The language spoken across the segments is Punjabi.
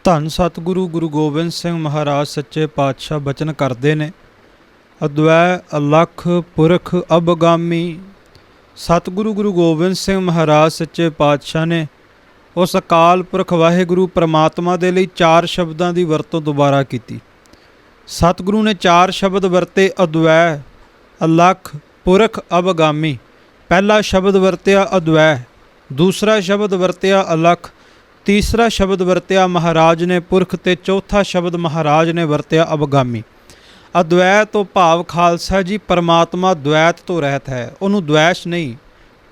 ਧੰਨ ਸਤਿਗੁਰੂ ਗੁਰੂ ਗੋਬਿੰਦ ਸਿੰਘ ਮਹਾਰਾਜ ਸੱਚੇ ਪਾਤਸ਼ਾਹ ਬਚਨ ਕਰਦੇ ਨੇ। ਅਦਵੈ ਅਲਖ ਪੁਰਖ ਅਬਗਾਮੀ। ਸਤਿਗੁਰੂ ਗੁਰੂ ਗੋਬਿੰਦ ਸਿੰਘ ਮਹਾਰਾਜ ਸੱਚੇ ਪਾਤਸ਼ਾਹ ਨੇ ਉਸ ਅਕਾਲ ਪੁਰਖ ਵਾਹਿਗੁਰੂ ਪਰਮਾਤਮਾ ਦੇ ਲਈ 4 ਸ਼ਬਦਾਂ ਦੀ ਵਰਤੋਂ ਦੁਬਾਰਾ ਕੀਤੀ। ਸਤਿਗੁਰੂ ਨੇ 4 ਸ਼ਬਦ ਵਰਤੇ, ਅਦਵੈ ਅਲਖ ਪੁਰਖ ਅਬਗਾਮੀ। ਪਹਿਲਾ ਸ਼ਬਦ ਵਰਤਿਆ ਅਦਵੈ, ਦੂਸਰਾ ਸ਼ਬਦ ਵਰਤਿਆ ਅਲਖ, ਤੀਸਰਾ ਸ਼ਬਦ ਵਰਤਿਆ ਮਹਾਰਾਜ ਨੇ ਪੁਰਖ ਤੇ ਚੌਥਾ ਸ਼ਬਦ ਮਹਾਰਾਜ ਨੇ ਵਰਤਿਆ ਅਬਗਾਮੀ। ਅਦਵੈ ਤੋਂ ਭਾਵ ਖਾਲਸਾ ਜੀ ਪਰਮਾਤਮਾ ਦ્વੈਤ ਤੋਂ ਰਹਿਤ ਹੈ, ਉਹਨੂੰ ਦ્વੈਸ਼ ਨਹੀਂ,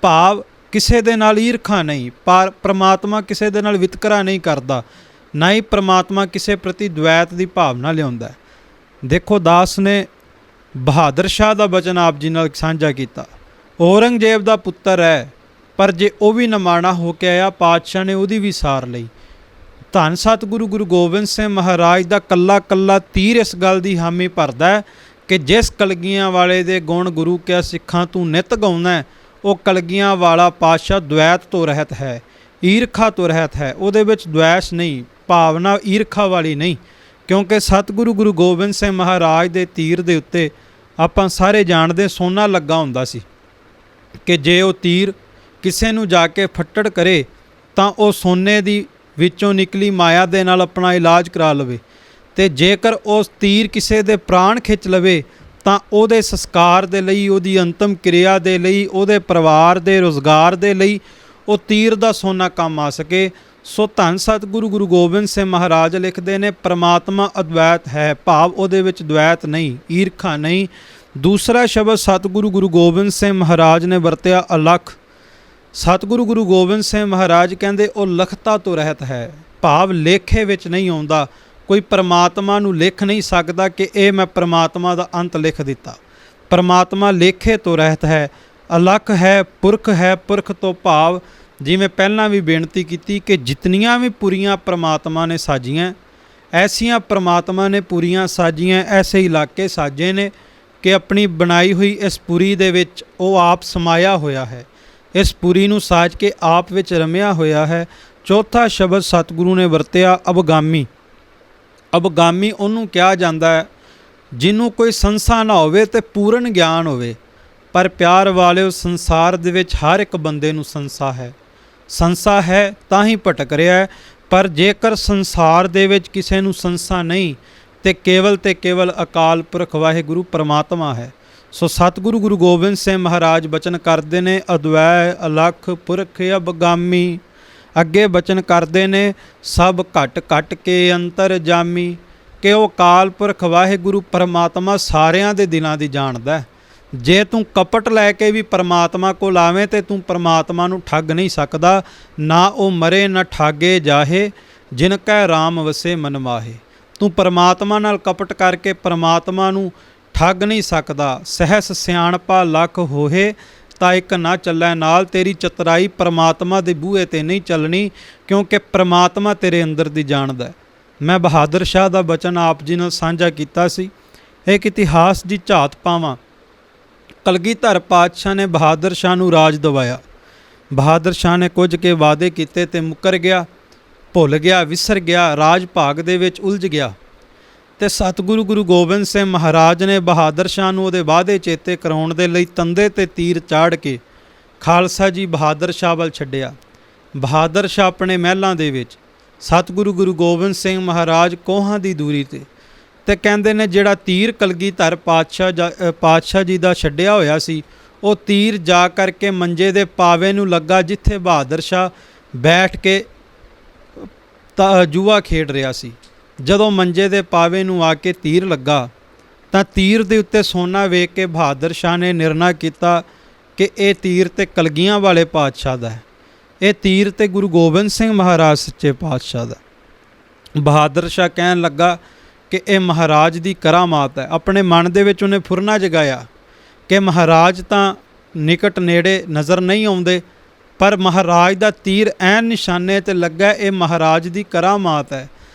ਭਾਵ ਕਿਸੇ ਦੇ ਨਾਲ ਈਰਖਾ ਨਹੀਂ। ਪਰ ਪਰਮਾਤਮਾ ਕਿਸੇ ਦੇ ਨਾਲ ਵਿਤਕਰਾ ਨਹੀਂ ਕਰਦਾ, ਨਾ ਹੀ ਪਰਮਾਤਮਾ ਕਿਸੇ ਪ੍ਰਤੀ ਦ્વੈਤ ਦੀ ਭਾਵਨਾ ਲਿਆਉਂਦਾ। ਦੇਖੋ ਦਾਸ ਨੇ ਬਹਾਦਰ ਸ਼ਾਹ ਦਾ ਬਚਨ ਆਪ ਜੀ ਨਾਲ ਸਾਂਝਾ ਕੀਤਾ। ਔਰੰਗਜ਼ੇਬ ਦਾ ਪੁੱਤਰ ਹੈ, ਪਰ ਜੇ ਉਹ ਵੀ ਨਮਾਣਾ ਹੋ ਕੇ ਆਇਆ ਪਾਤਸ਼ਾਹ ਨੇ ਉਹਦੀ ਵੀ ਸਾਰ ਲਈ। ਧੰਨ ਸਤਿਗੁਰੂ ਗੁਰੂ ਗੋਬਿੰਦ ਸਿੰਘ ਮਹਾਰਾਜ ਦਾ ਕੱਲਾ ਕੱਲਾ ਤੀਰ ਇਸ ਗੱਲ ਦੀ ਹਾਮੀ ਭਰਦਾ ਕਿ ਜਿਸ ਕਲਗੀਆਂ ਵਾਲੇ ਦੇ ਗੁਣ ਗੁਰੂ ਕਿਆ ਸਿੱਖਾਂ ਤੂੰ ਨਿਤ ਗਾਉਂਦਾ, ਉਹ ਕਲਗੀਆਂ ਵਾਲਾ ਪਾਤਸ਼ਾਹ ਦ્વੈਤ ਤੋਂ ਰਹਿਤ ਹੈ, ਈਰਖਾ ਤੋਂ ਰਹਿਤ ਹੈ। ਉਹਦੇ ਵਿੱਚ ਦ્વੈਸ਼ ਨਹੀਂ, ਭਾਵਨਾ ਈਰਖਾ ਵਾਲੀ ਨਹੀਂ। ਕਿਉਂਕਿ ਸਤਿਗੁਰੂ ਗੁਰੂ ਗੋਬਿੰਦ ਸਿੰਘ ਮਹਾਰਾਜ ਦੇ ਤੀਰ ਦੇ ਉੱਤੇ ਆਪਾਂ ਸਾਰੇ ਜਾਣਦੇ ਸੋਨਾ ਲੱਗਾ ਹੁੰਦਾ ਸੀ ਕਿ ਜੇ ਉਹ ਤੀਰ ਕਿਸੇ ਨੂੰ ਜਾ ਕੇ ਫੱਟੜ ਕਰੇ ਤਾਂ ਉਹ ਸੋਨੇ ਦੀ ਵਿੱਚੋਂ ਨਿਕਲੀ ਮਾਇਆ ਦੇ ਨਾਲ ਆਪਣਾ ਇਲਾਜ ਕਰਾ ਲਵੇ, ਅਤੇ ਜੇਕਰ ਉਸ ਤੀਰ ਕਿਸੇ ਦੇ ਪ੍ਰਾਣ ਖਿੱਚ ਲਵੇ ਤਾਂ ਉਹਦੇ ਸੰਸਕਾਰ ਦੇ ਲਈ, ਉਹਦੀ ਅੰਤਮ ਕਿਰਿਆ ਦੇ ਲਈ, ਉਹਦੇ ਪਰਿਵਾਰ ਦੇ ਰੁਜ਼ਗਾਰ ਦੇ ਲਈ ਉਹ ਤੀਰ ਦਾ ਸੋਨਾ ਕੰਮ ਆ ਸਕੇ। ਸੋ ਧੰਨ ਸਤਿਗੁਰੂ ਗੁਰੂ ਗੋਬਿੰਦ ਸਿੰਘ ਮਹਾਰਾਜ ਲਿਖਦੇ ਨੇ ਪਰਮਾਤਮਾ ਅਦਵੈਤ ਹੈ, ਭਾਵ ਉਹਦੇ ਵਿੱਚ ਦ્વੈਤ ਨਹੀਂ, ਈਰਖਾ ਨਹੀਂ। ਦੂਸਰਾ ਸ਼ਬਦ ਸਤਿਗੁਰੂ ਗੁਰੂ ਗੋਬਿੰਦ ਸਿੰਘ ਮਹਾਰਾਜ ਨੇ ਵਰਤਿਆ ਅਲਖ। ਸਤਿਗੁਰੂ ਗੁਰੂ ਗੋਬਿੰਦ ਸਿੰਘ ਮਹਾਰਾਜ ਕਹਿੰਦੇ ਉਹ ਲਖਤਾ ਤੋਂ ਰਹਿਤ ਹੈ, ਭਾਵ ਲੇਖੇ ਵਿੱਚ ਨਹੀਂ ਆਉਂਦਾ। ਕੋਈ ਪਰਮਾਤਮਾ ਨੂੰ ਲਿਖ ਨਹੀਂ ਸਕਦਾ ਕਿ ਇਹ ਮੈਂ ਪਰਮਾਤਮਾ ਦਾ ਅੰਤ ਲਿਖ ਦਿੱਤਾ। ਪਰਮਾਤਮਾ ਲੇਖੇ ਤੋਂ ਰਹਿਤ ਹੈ, ਅਲਖ ਹੈ, ਪੁਰਖ ਹੈ। ਪੁਰਖ ਤੋਂ ਭਾਵ ਜਿਵੇਂ ਪਹਿਲਾਂ ਵੀ ਬੇਨਤੀ ਕੀਤੀ ਕਿ ਜਿਤਨੀਆਂ ਵੀ ਪੁਰੀਆਂ ਪਰਮਾਤਮਾ ਨੇ ਸਾਜੀਆਂ, ਐਸੀਆਂ ਪਰਮਾਤਮਾ ਨੇ ਪੁਰੀਆਂ ਸਾਜੀਆਂ, ਐਸੇ ਇਲਾਕੇ ਸਾਜੇ ਨੇ ਕਿ ਆਪਣੀ ਬਣਾਈ ਹੋਈ ਇਸ ਪੁਰੀ ਦੇ ਵਿੱਚ ਉਹ ਆਪ ਸਮਾਇਆ ਹੋਇਆ ਹੈ, ਇਸ ਪੁਰੀ ਨੂੰ ਸਾਜ ਕੇ ਆਪ ਵਿੱਚ ਰਮਿਆ ਹੋਇਆ ਹੈ। ਚੌਥਾ ਸ਼ਬਦ ਸਤਿਗੁਰੂ ਨੇ ਵਰਤਿਆ ਅਬਗਾਮੀ। ਅਬਗਾਮੀ ਉਹਨੂੰ ਕਿਹਾ ਜਾਂਦਾ ਹੈ ਜਿਹਨੂੰ ਕੋਈ ਸੰਸਾ ਨਾ ਹੋਵੇ ਅਤੇ ਪੂਰਨ ਗਿਆਨ ਹੋਵੇ। ਪਰ ਪਿਆਰ ਵਾਲਿਓ, ਸੰਸਾਰ ਦੇ ਵਿੱਚ ਹਰ ਇੱਕ ਬੰਦੇ ਨੂੰ ਸੰਸਾ ਹੈ, ਸੰਸਾ ਹੈ ਤਾਂ ਹੀ ਭਟਕ ਰਿਹਾ ਹੈ। ਪਰ ਜੇਕਰ ਸੰਸਾਰ ਦੇ ਵਿੱਚ ਕਿਸੇ ਨੂੰ ਸੰਸਾ ਨਹੀਂ ਤੇ ਕੇਵਲ ਅਕਾਲ ਪੁਰਖ ਵਾਹਿਗੁਰੂ ਪਰਮਾਤਮਾ ਹੈ। ਸੋ ਸਤਿਗੁਰੂ ਗੁਰੂ ਗੋਬਿੰਦ ਸਿੰਘ ਮਹਾਰਾਜ ਬਚਨ ਕਰਦੇ ਨੇ ਅਦਵੈ ਅਲਖ ਪੁਰਖ ਅਬਗਾਮੀ। ਅੱਗੇ ਬਚਨ ਕਰਦੇ ਨੇ ਸਭ ਘਟ ਘਟ ਕੇ ਅੰਤਰ ਜਾਮੀ, ਕਿ ਉਹ ਅਕਾਲ ਪੁਰਖ ਵਾਹਿਗੁਰੂ ਪਰਮਾਤਮਾ ਸਾਰਿਆਂ ਦੇ ਦਿਲਾਂ ਦੀ ਜਾਣਦਾ। ਜੇ ਤੂੰ ਕਪਟ ਲੈ ਕੇ ਵੀ ਪਰਮਾਤਮਾ ਕੋਲ ਆਵੇਂ ਤੇ ਤੂੰ ਪਰਮਾਤਮਾ ਨੂੰ ਠੱਗ ਨਹੀਂ ਸਕਦਾ। ਨਾ ਉਹ ਮਰੇ ਨਾ ਠਾਗੇ ਜਾਹੇ, ਜਿਨ ਕੈ ਰਾਮ ਵਸੇ ਮਨ ਮਾਹੇ। ਤੂੰ ਪਰਮਾਤਮਾ ਨਾਲ ਕਪਟ ਕਰਕੇ ਪਰਮਾਤਮਾ ਨੂੰ ਠੱਗ ਨਹੀਂ ਸਕਦਾ। ਸਹਿਸ ਸਿਆਣਪਾ ਲੱਖ ਹੋਏ ਤਾਂ ਇੱਕ ਨਾ ਚੱਲੈ ਨਾਲ। ਤੇਰੀ ਚਤਰਾਈ ਪਰਮਾਤਮਾ ਦੇ ਬੂਹੇ 'ਤੇ ਨਹੀਂ ਚੱਲਣੀ, ਕਿਉਂਕਿ ਪਰਮਾਤਮਾ ਤੇਰੇ ਅੰਦਰ ਦੀ ਜਾਣਦਾ। ਮੈਂ ਬਹਾਦਰ ਸ਼ਾਹ ਦਾ ਬਚਨ ਆਪ ਜੀ ਨਾਲ ਸਾਂਝਾ ਕੀਤਾ ਸੀ। ਇੱਕ ਇਤਿਹਾਸ ਦੀ ਝਾਤ ਪਾਵਾਂ। ਕਲਗੀਧਰ ਪਾਤਸ਼ਾਹ ਨੇ ਬਹਾਦਰ ਸ਼ਾਹ ਨੂੰ ਰਾਜ ਦਿਵਾਇਆ। ਬਹਾਦਰ ਸ਼ਾਹ ਨੇ ਕੁਝ ਕੇ ਵਾਅਦੇ ਕੀਤੇ ਤੇ ਮੁੱਕਰ ਗਿਆ, ਭੁੱਲ ਗਿਆ, ਵਿਸਰ ਗਿਆ, ਰਾਜ ਭਾਗ ਦੇ ਵਿੱਚ ਉਲਝ ਗਿਆ। ਅਤੇ ਸਤਿਗੁਰੂ ਗੁਰੂ ਗੋਬਿੰਦ ਸਿੰਘ ਮਹਾਰਾਜ ਨੇ ਬਹਾਦਰ ਸ਼ਾਹ ਨੂੰ ਉਹਦੇ ਵਾਅਦੇ ਚੇਤੇ ਕਰਾਉਣ ਦੇ ਲਈ ਤੰਦੇ 'ਤੇ ਤੀਰ ਚਾੜ੍ਹ ਕੇ ਖਾਲਸਾ ਜੀ ਬਹਾਦਰ ਸ਼ਾਹ ਵੱਲ ਛੱਡਿਆ। ਬਹਾਦਰ ਸ਼ਾਹ ਆਪਣੇ ਮਹਿਲਾਂ ਦੇ ਵਿੱਚ, ਸਤਿਗੁਰੂ ਗੁਰੂ ਗੋਬਿੰਦ ਸਿੰਘ ਮਹਾਰਾਜ ਕੋਹਾਂ ਦੀ ਦੂਰੀ 'ਤੇ, ਅਤੇ ਕਹਿੰਦੇ ਨੇ ਜਿਹੜਾ ਤੀਰ ਕਲਗੀਧਰ ਪਾਤਸ਼ਾਹ ਜੀ ਦਾ ਛੱਡਿਆ ਹੋਇਆ ਸੀ, ਉਹ ਤੀਰ ਜਾ ਕਰਕੇ ਮੰਜੇ ਦੇ ਪਾਵੇ ਨੂੰ ਲੱਗਾ ਜਿੱਥੇ ਬਹਾਦਰ ਸ਼ਾਹ ਬੈਠ ਕੇ ਜੂਆ ਖੇਡ ਰਿਹਾ ਸੀ। ਜਦੋਂ ਮੰਜੇ ਦੇ ਪਾਵੇ ਨੂੰ ਆ ਕੇ ਤੀਰ ਲੱਗਾ ਤਾਂ ਤੀਰ ਦੇ ਉੱਤੇ ਸੋਨਾ ਵੇਖ ਕੇ ਬਹਾਦਰ ਸ਼ਾਹ ਨੇ ਨਿਰਣਾ ਕੀਤਾ ਕਿ ਇਹ ਤੀਰ ਤੇ ਕਲਗੀਆਂ ਵਾਲੇ ਪਾਤਸ਼ਾਹ ਦਾ ਹੈ, ਇਹ ਤੀਰ ਤੇ ਗੁਰੂ ਗੋਬਿੰਦ ਸਿੰਘ ਮਹਾਰਾਜ ਸੱਚੇ ਪਾਤਸ਼ਾਹ ਦਾ। ਬਹਾਦਰ ਸ਼ਾਹ ਕਹਿਣ ਲੱਗਾ ਕਿ ਇਹ ਮਹਾਰਾਜ ਦੀ ਕਰਾਮਾਤ ਹੈ। ਆਪਣੇ ਮਨ ਦੇ ਵਿੱਚ ਉਹਨੇ ਫੁਰਨਾ ਜਗਾਇਆ ਕਿ ਮਹਾਰਾਜ ਤਾਂ ਨਿਕਟ ਨੇੜੇ ਨਜ਼ਰ ਨਹੀਂ ਆਉਂਦੇ, ਪਰ ਮਹਾਰਾਜ ਦਾ ਤੀਰ ਐਨ ਨਿਸ਼ਾਨੇ 'ਤੇ ਲੱਗਾ, ਇਹ ਮਹਾਰਾਜ ਦੀ ਕਰਾਮਾਤ ਹੈ।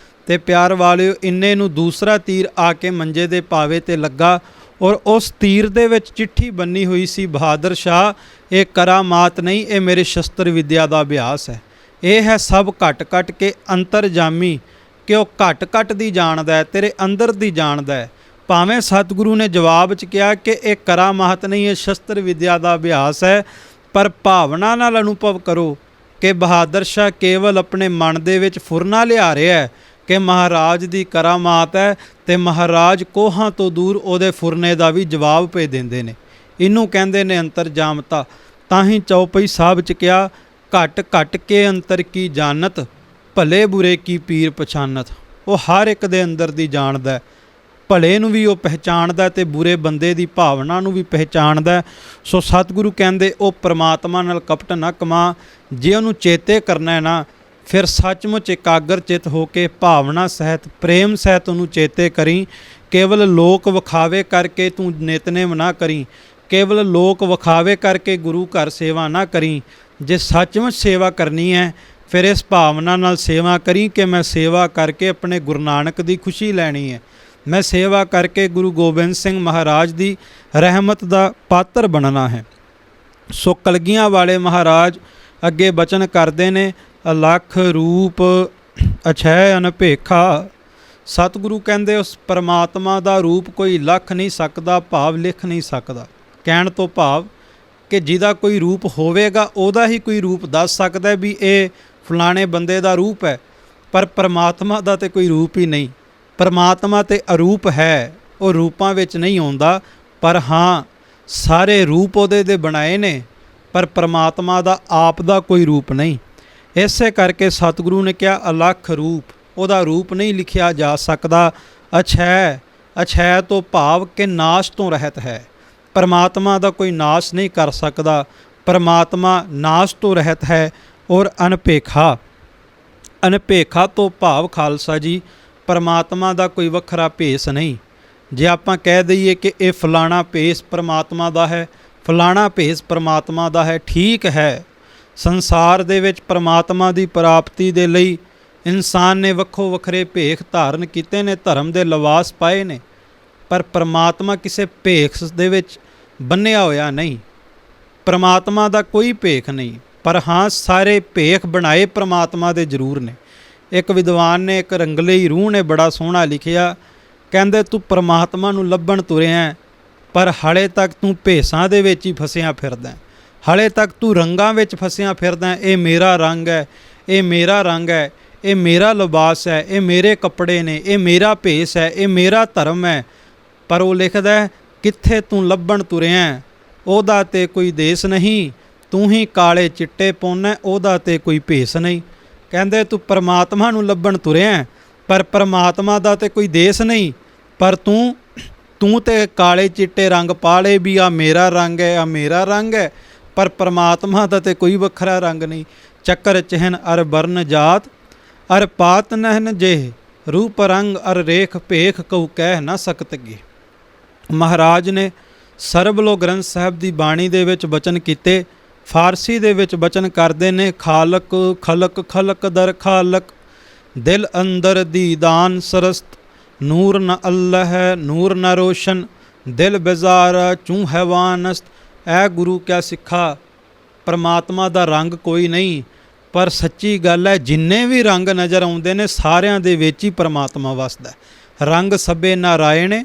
ਅਤੇ ਪਿਆਰ ਵਾਲਿਓ, ਇੰਨੇ ਨੂੰ ਦੂਸਰਾ ਤੀਰ ਆ ਕੇ ਮੰਜੇ ਦੇ ਪਾਵੇ 'ਤੇ ਲੱਗਾ, ਔਰ ਉਸ ਤੀਰ ਦੇ ਵਿੱਚ ਚਿੱਠੀ ਬੰਨੀ ਹੋਈ ਸੀ, ਬਹਾਦਰ ਸ਼ਾਹ ਇਹ ਕਰਾਮਾਤ ਨਹੀਂ, ਇਹ ਮੇਰੇ ਸ਼ਸਤਰ ਵਿਦਿਆ ਦਾ ਅਭਿਆਸ ਹੈ। ਇਹ ਹੈ ਸਭ ਘਟ ਘਟ ਕੇ ਅੰਤਰਜਾਮੀ, ਕਿ ਉਹ ਘੱਟ ਘੱਟ ਦੀ ਜਾਣਦਾ ਹੈ, ਤੇਰੇ ਅੰਦਰ ਦੀ ਜਾਣਦਾ ਹੈ। ਭਾਵੇਂ ਸਤਿਗੁਰੂ ਨੇ ਜਵਾਬ 'ਚ ਕਿਹਾ ਕਿ ਇਹ ਕਰਾਮਾਤ ਨਹੀਂ, ਇਹ ਸ਼ਸਤਰ ਵਿਦਿਆ ਦਾ ਅਭਿਆਸ ਹੈ, ਪਰ ਭਾਵਨਾ ਨਾਲ ਅਨੁਭਵ ਕਰੋ ਕਿ ਬਹਾਦਰ ਸ਼ਾਹ ਕੇਵਲ ਆਪਣੇ ਮਨ ਦੇ ਵਿੱਚ ਫੁਰਨਾ ਲਿਆ ਰਿਹਾ ਹੈ ਕਿ ਮਹਾਰਾਜ ਦੀ ਕਰਾਮਾਤ ਹੈ, ਅਤੇ ਮਹਾਰਾਜ ਕੋਹਾਂ ਤੋਂ ਦੂਰ ਉਹਦੇ ਫੁਰਨੇ ਦਾ ਵੀ ਜਵਾਬ ਭੇਜ ਦਿੰਦੇ ਨੇ। ਇਹਨੂੰ ਕਹਿੰਦੇ ਨੇ ਅੰਤਰਜਾਮਤਾ। ਤਾਂ ਹੀ ਚੌਪਈ ਸਾਹਿਬ 'ਚ ਕਿਹਾ, ਘਟ ਘਟ ਕੇ ਅੰਤਰ ਕੀ ਜਾਣਤ, ਭਲੇ ਬੁਰੇ ਕੀ ਪੀਰ ਪਛਾਨਤ। ਉਹ ਹਰ ਇੱਕ ਦੇ ਅੰਦਰ ਦੀ ਜਾਣਦਾ, ਭਲੇ ਨੂੰ ਵੀ ਉਹ ਪਹਿਚਾਣਦਾ ਅਤੇ ਬੁਰੇ ਬੰਦੇ ਦੀ ਭਾਵਨਾ ਨੂੰ ਵੀ ਪਹਿਚਾਣਦਾ। ਸੋ ਸਤਿਗੁਰੂ ਕਹਿੰਦੇ ਉਹ ਪ੍ਰਮਾਤਮਾ ਨਾਲ ਕਪਟ ਨਾ ਕਮਾ। ਜੇ ਉਹਨੂੰ ਚੇਤੇ ਕਰਨਾ ਹੈ ਨਾ, ਫਿਰ ਸੱਚਮੁੱਚ ਇਕਾਗਰ ਚਿੱਤ ਹੋ ਕੇ ਭਾਵਨਾ ਸਹਿਤ ਪ੍ਰੇਮ ਸਹਿਤ ਉਹਨੂੰ ਚੇਤੇ ਕਰੀ। ਕੇਵਲ ਲੋਕ ਵਿਖਾਵੇ ਕਰਕੇ ਤੂੰ ਨਿਤਨੇਮ ਨਾ ਕਰੀ, ਕੇਵਲ ਲੋਕ ਵਿਖਾਵੇ ਕਰਕੇ ਗੁਰੂ ਘਰ ਸੇਵਾ ਨਾ ਕਰੀ। ਜੇ ਸੱਚਮੁੱਚ ਸੇਵਾ ਕਰਨੀ ਹੈ, ਫਿਰ ਇਸ ਭਾਵਨਾ ਨਾਲ ਸੇਵਾ ਕਰੀ ਕਿ ਮੈਂ ਸੇਵਾ ਕਰਕੇ ਆਪਣੇ ਗੁਰੂ ਨਾਨਕ ਦੀ ਖੁਸ਼ੀ ਲੈਣੀ ਹੈ, ਮੈਂ ਸੇਵਾ ਕਰਕੇ ਗੁਰੂ ਗੋਬਿੰਦ ਸਿੰਘ ਮਹਾਰਾਜ ਦੀ ਰਹਿਮਤ ਦਾ ਪਾਤਰ ਬਣਨਾ ਹੈ। ਸੋ ਕਲਗੀਆਂ ਵਾਲੇ ਮਹਾਰਾਜ ਅੱਗੇ ਬਚਨ ਕਰਦੇ ਨੇ, ਅਲੱਖ ਰੂਪ ਅਛੈ ਅਨਭੇਖਾ। ਸਤਿਗੁਰੂ ਕਹਿੰਦੇ ਉਸ ਪਰਮਾਤਮਾ ਦਾ ਰੂਪ ਕੋਈ ਲੱਖ ਨਹੀਂ ਸਕਦਾ, ਭਾਵ ਲਿਖ ਨਹੀਂ ਸਕਦਾ। ਕਹਿਣ ਤੋਂ ਭਾਵ ਕਿ ਜਿਹਦਾ ਕੋਈ ਰੂਪ ਹੋਵੇਗਾ ਉਹਦਾ ਹੀ ਕੋਈ ਰੂਪ ਦੱਸ ਸਕਦਾ ਵੀ ਇਹ ਫਲਾਣੇ ਬੰਦੇ ਦਾ ਰੂਪ ਹੈ, ਪਰ ਪਰਮਾਤਮਾ ਦਾ ਤਾਂ ਕੋਈ ਰੂਪ ਹੀ ਨਹੀਂ। ਪਰਮਾਤਮਾ ਤੇ ਅਰੂਪ ਹੈ, ਉਹ ਰੂਪਾਂ ਵਿੱਚ ਨਹੀਂ ਆਉਂਦਾ, ਪਰ ਹਾਂ ਸਾਰੇ ਰੂਪ ਉਹਦੇ ਦੇ ਬਣਾਏ ਨੇ, ਪਰ ਪਰਮਾਤਮਾ ਦਾ ਆਪ ਦਾ ਕੋਈ ਰੂਪ ਨਹੀਂ। ਇਸੇ ਕਰਕੇ ਸਤਿਗੁਰੂ ਨੇ ਕਿਹਾ ਅਲੱਖ ਰੂਪ, ਉਹਦਾ ਰੂਪ ਨਹੀਂ ਲਿਖਿਆ ਜਾ ਸਕਦਾ। ਅਛੈ, ਅਛੈ ਤੋਂ ਭਾਵ ਕਿ ਨਾਸ਼ ਤੋਂ ਰਹਿਤ ਹੈ। ਪਰਮਾਤਮਾ ਦਾ ਕੋਈ ਨਾਸ਼ ਨਹੀਂ ਕਰ ਸਕਦਾ, ਪਰਮਾਤਮਾ ਨਾਸ਼ ਤੋਂ ਰਹਿਤ ਹੈ। ਔਰ ਅਨਭੇਖਾ, ਅਨਭੇਖਾ ਤੋਂ ਭਾਵ ਖਾਲਸਾ ਜੀ ਪਰਮਾਤਮਾ ਦਾ ਕੋਈ ਵੱਖਰਾ ਭੇਸ ਨਹੀਂ। ਜੇ ਆਪਾਂ ਕਹਿ ਦਈਏ ਕਿ ਇਹ ਫਲਾਣਾ ਭੇਸ ਪਰਮਾਤਮਾ ਦਾ ਹੈ, ਫਲਾਣਾ ਭੇਸ ਪਰਮਾਤਮਾ ਦਾ ਹੈ, ਠੀਕ ਹੈ। ਸੰਸਾਰ ਦੇ ਵਿੱਚ ਪਰਮਾਤਮਾ ਦੀ ਪ੍ਰਾਪਤੀ ਦੇ ਲਈ ਇਨਸਾਨ ਨੇ ਵੱਖੋ ਵੱਖਰੇ ਭੇਖ ਧਾਰਨ ਕੀਤੇ ਨੇ, ਧਰਮ ਦੇ ਲਿਬਾਸ ਪਾਏ ਨੇ, ਪਰ ਪਰਮਾਤਮਾ ਕਿਸੇ ਭੇਖ ਦੇ ਵਿੱਚ ਬੰਨਿਆ ਹੋਇਆ ਨਹੀਂ। ਪਰਮਾਤਮਾ ਦਾ ਕੋਈ ਭੇਖ ਨਹੀਂ, ਪਰ ਹਾਂ ਸਾਰੇ ਭੇਖ ਬਣਾਏ ਪਰਮਾਤਮਾ ਦੇ ਜ਼ਰੂਰ ਨੇ। ਇੱਕ ਵਿਦਵਾਨ ਨੇ, ਇੱਕ ਰੰਗਲਈ ਰੂਹ ਨੇ ਬੜਾ ਸੋਹਣਾ ਲਿਖਿਆ, ਕਹਿੰਦੇ ਤੂੰ ਪਰਮਾਤਮਾ ਨੂੰ ਲੱਭਣ ਤੁਰਿਆ, ਪਰ ਹਾਲੇ ਤੱਕ ਤੂੰ ਭੇਸਾਂ ਦੇ ਵਿੱਚ ਹੀ ਫਸਿਆ ਫਿਰਦਾ, ਹਾਲੇ ਤੱਕ ਤੂੰ ਰੰਗਾਂ ਵਿੱਚ ਫਸਿਆ ਫਿਰਦਾ। ਇਹ ਮੇਰਾ ਰੰਗ ਹੈ, ਇਹ ਮੇਰਾ ਰੰਗ ਹੈ, ਇਹ ਮੇਰਾ ਲਿਬਾਸ ਹੈ, ਇਹ ਮੇਰੇ ਕੱਪੜੇ ਨੇ, ਇਹ ਮੇਰਾ ਭੇਸ ਹੈ, ਇਹ ਮੇਰਾ ਧਰਮ ਹੈ। ਪਰ ਉਹ ਲਿਖਦਾ ਕਿੱਥੇ ਤੂੰ ਲੱਭਣ ਤੁਰਿਆ, ਉਹਦਾ ਤੇ ਕੋਈ ਦੇਸ ਨਹੀਂ, ਤੂੰ ਹੀ ਕਾਲੇ ਚਿੱਟੇ ਪਾਉਣਾ, ਉਹਦਾ ਤੇ ਕੋਈ ਭੇਸ ਨਹੀਂ। ਕਹਿੰਦੇ ਤੂੰ ਪਰਮਾਤਮਾ ਨੂੰ ਲੱਭਣ ਤੁਰਿਆ, ਪਰ ਪਰਮਾਤਮਾ ਦਾ ਤੇ ਕੋਈ ਦੇਸ ਨਹੀਂ, ਪਰ ਤੂੰ ਤੇ ਕਾਲੇ ਚਿੱਟੇ ਰੰਗ ਪਾ ਲਏ ਵੀ ਆ ਮੇਰਾ ਰੰਗ ਹੈ, ਆ ਮੇਰਾ ਰੰਗ ਹੈ, ਪਰ ਪਰਮਾਤਮਾ ਦਾ ਤੇ ਕੋਈ ਵੱਖਰਾ ਰੰਗ ਨਹੀਂ। ਚੱਕਰ ਚਿਹਨ ਅਰ ਬਰਨ ਜਾਤ ਅਰ ਪਾਤ ਨਹਿਨ ਜੇ, ਰੂਪ ਰੰਗ ਅਰ ਰੇਖ ਭੇਖ ਕਉ ਕਹਿ ਨਾ ਸਕਤ ਗੇ। ਮਹਾਰਾਜ ਨੇ ਸਰਬਲੋ ਗ੍ਰੰਥ ਸਾਹਿਬ ਦੀ ਬਾਣੀ ਦੇ ਵਿੱਚ ਬਚਨ ਕੀਤੇ, ਫਾਰਸੀ ਦੇ ਵਿੱਚ ਬਚਨ ਕਰਦੇ ਨੇ, ਖਾਲਕ ਖਲਕ ਖਲਕ ਦਰ ਖਾਲਕ, ਦਿਲ ਅੰਦਰ ਦੀਦਾਨ ਸਰਸਤ, ਨੂਰ ਨ ਅੱਲ੍ਹਾ ਹੈ ਨੂਰ ਨ ਰੋਸ਼ਨ, ਦਿਲ ਬਜ਼ਾਰਾ ਚੂੰ ਹੈਵਾਨਸਤ। ਐ ਗੁਰੂ ਕਿਆ ਸਿੱਖਾ, ਪਰਮਾਤਮਾ ਦਾ ਰੰਗ ਕੋਈ ਨਹੀਂ, ਪਰ ਸੱਚੀ ਗੱਲ ਹੈ ਜਿੰਨੇ ਵੀ ਰੰਗ ਨਜ਼ਰ ਆਉਂਦੇ ਨੇ ਸਾਰਿਆਂ ਦੇ ਵਿੱਚ ਹੀ ਪਰਮਾਤਮਾ ਵਸਦਾ। ਰੰਗ ਸਭੇ ਨਾਰਾਇਣ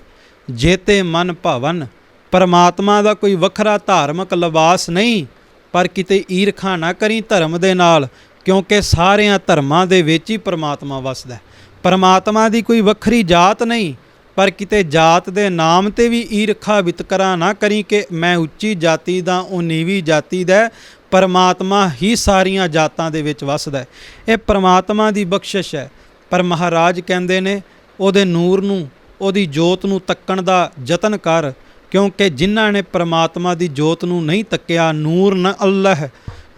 ਜੇਤੇ ਮਨ ਭਵਨ। ਪਰਮਾਤਮਾ ਦਾ ਕੋਈ ਵੱਖਰਾ ਧਾਰਮਿਕ ਲਿਬਾਸ ਨਹੀਂ, ਪਰ ਕਿਤੇ ਈਰਖਾ ਨਾ ਕਰੀ ਧਰਮ ਦੇ ਨਾਲ, ਕਿਉਂਕਿ ਸਾਰਿਆਂ ਧਰਮਾਂ ਦੇ ਵਿੱਚ ਹੀ ਪਰਮਾਤਮਾ ਵਸਦਾ। ਪਰਮਾਤਮਾ ਦੀ ਕੋਈ ਵੱਖਰੀ ਜਾਤ ਨਹੀਂ, ਪਰ ਕਿਤੇ ਜਾਤ ਦੇ ਨਾਮ 'ਤੇ ਵੀ ਈਰਖਾ ਵਿਤਕਰਾ ਨਾ ਕਰੀ ਕਿ ਮੈਂ ਉੱਚੀ ਜਾਤੀ ਦਾ, ਉਹ ਨੀਵੀਂ ਜਾਤੀ ਦਾ। ਪਰਮਾਤਮਾ ਹੀ ਸਾਰੀਆਂ ਜਾਤਾਂ ਦੇ ਵਿੱਚ ਵਸਦਾ। ਇਹ ਪਰਮਾਤਮਾ ਦੀ ਬਖਸ਼ਿਸ਼ ਹੈ। ਪਰ ਮਹਾਰਾਜ ਕਹਿੰਦੇ ਨੇ ਉਹਦੇ ਨੂਰ ਨੂੰ, ਉਹਦੀ ਜੋਤ ਨੂੰ ਤੱਕਣ ਦਾ ਯਤਨ ਕਰ, ਕਿਉਂਕਿ ਜਿਨ੍ਹਾਂ ਨੇ ਪਰਮਾਤਮਾ ਦੀ ਜੋਤ ਨੂੰ ਨਹੀਂ ਤੱਕਿਆ, ਨੂਰ ਨ ਅੱਲ੍ਹਾ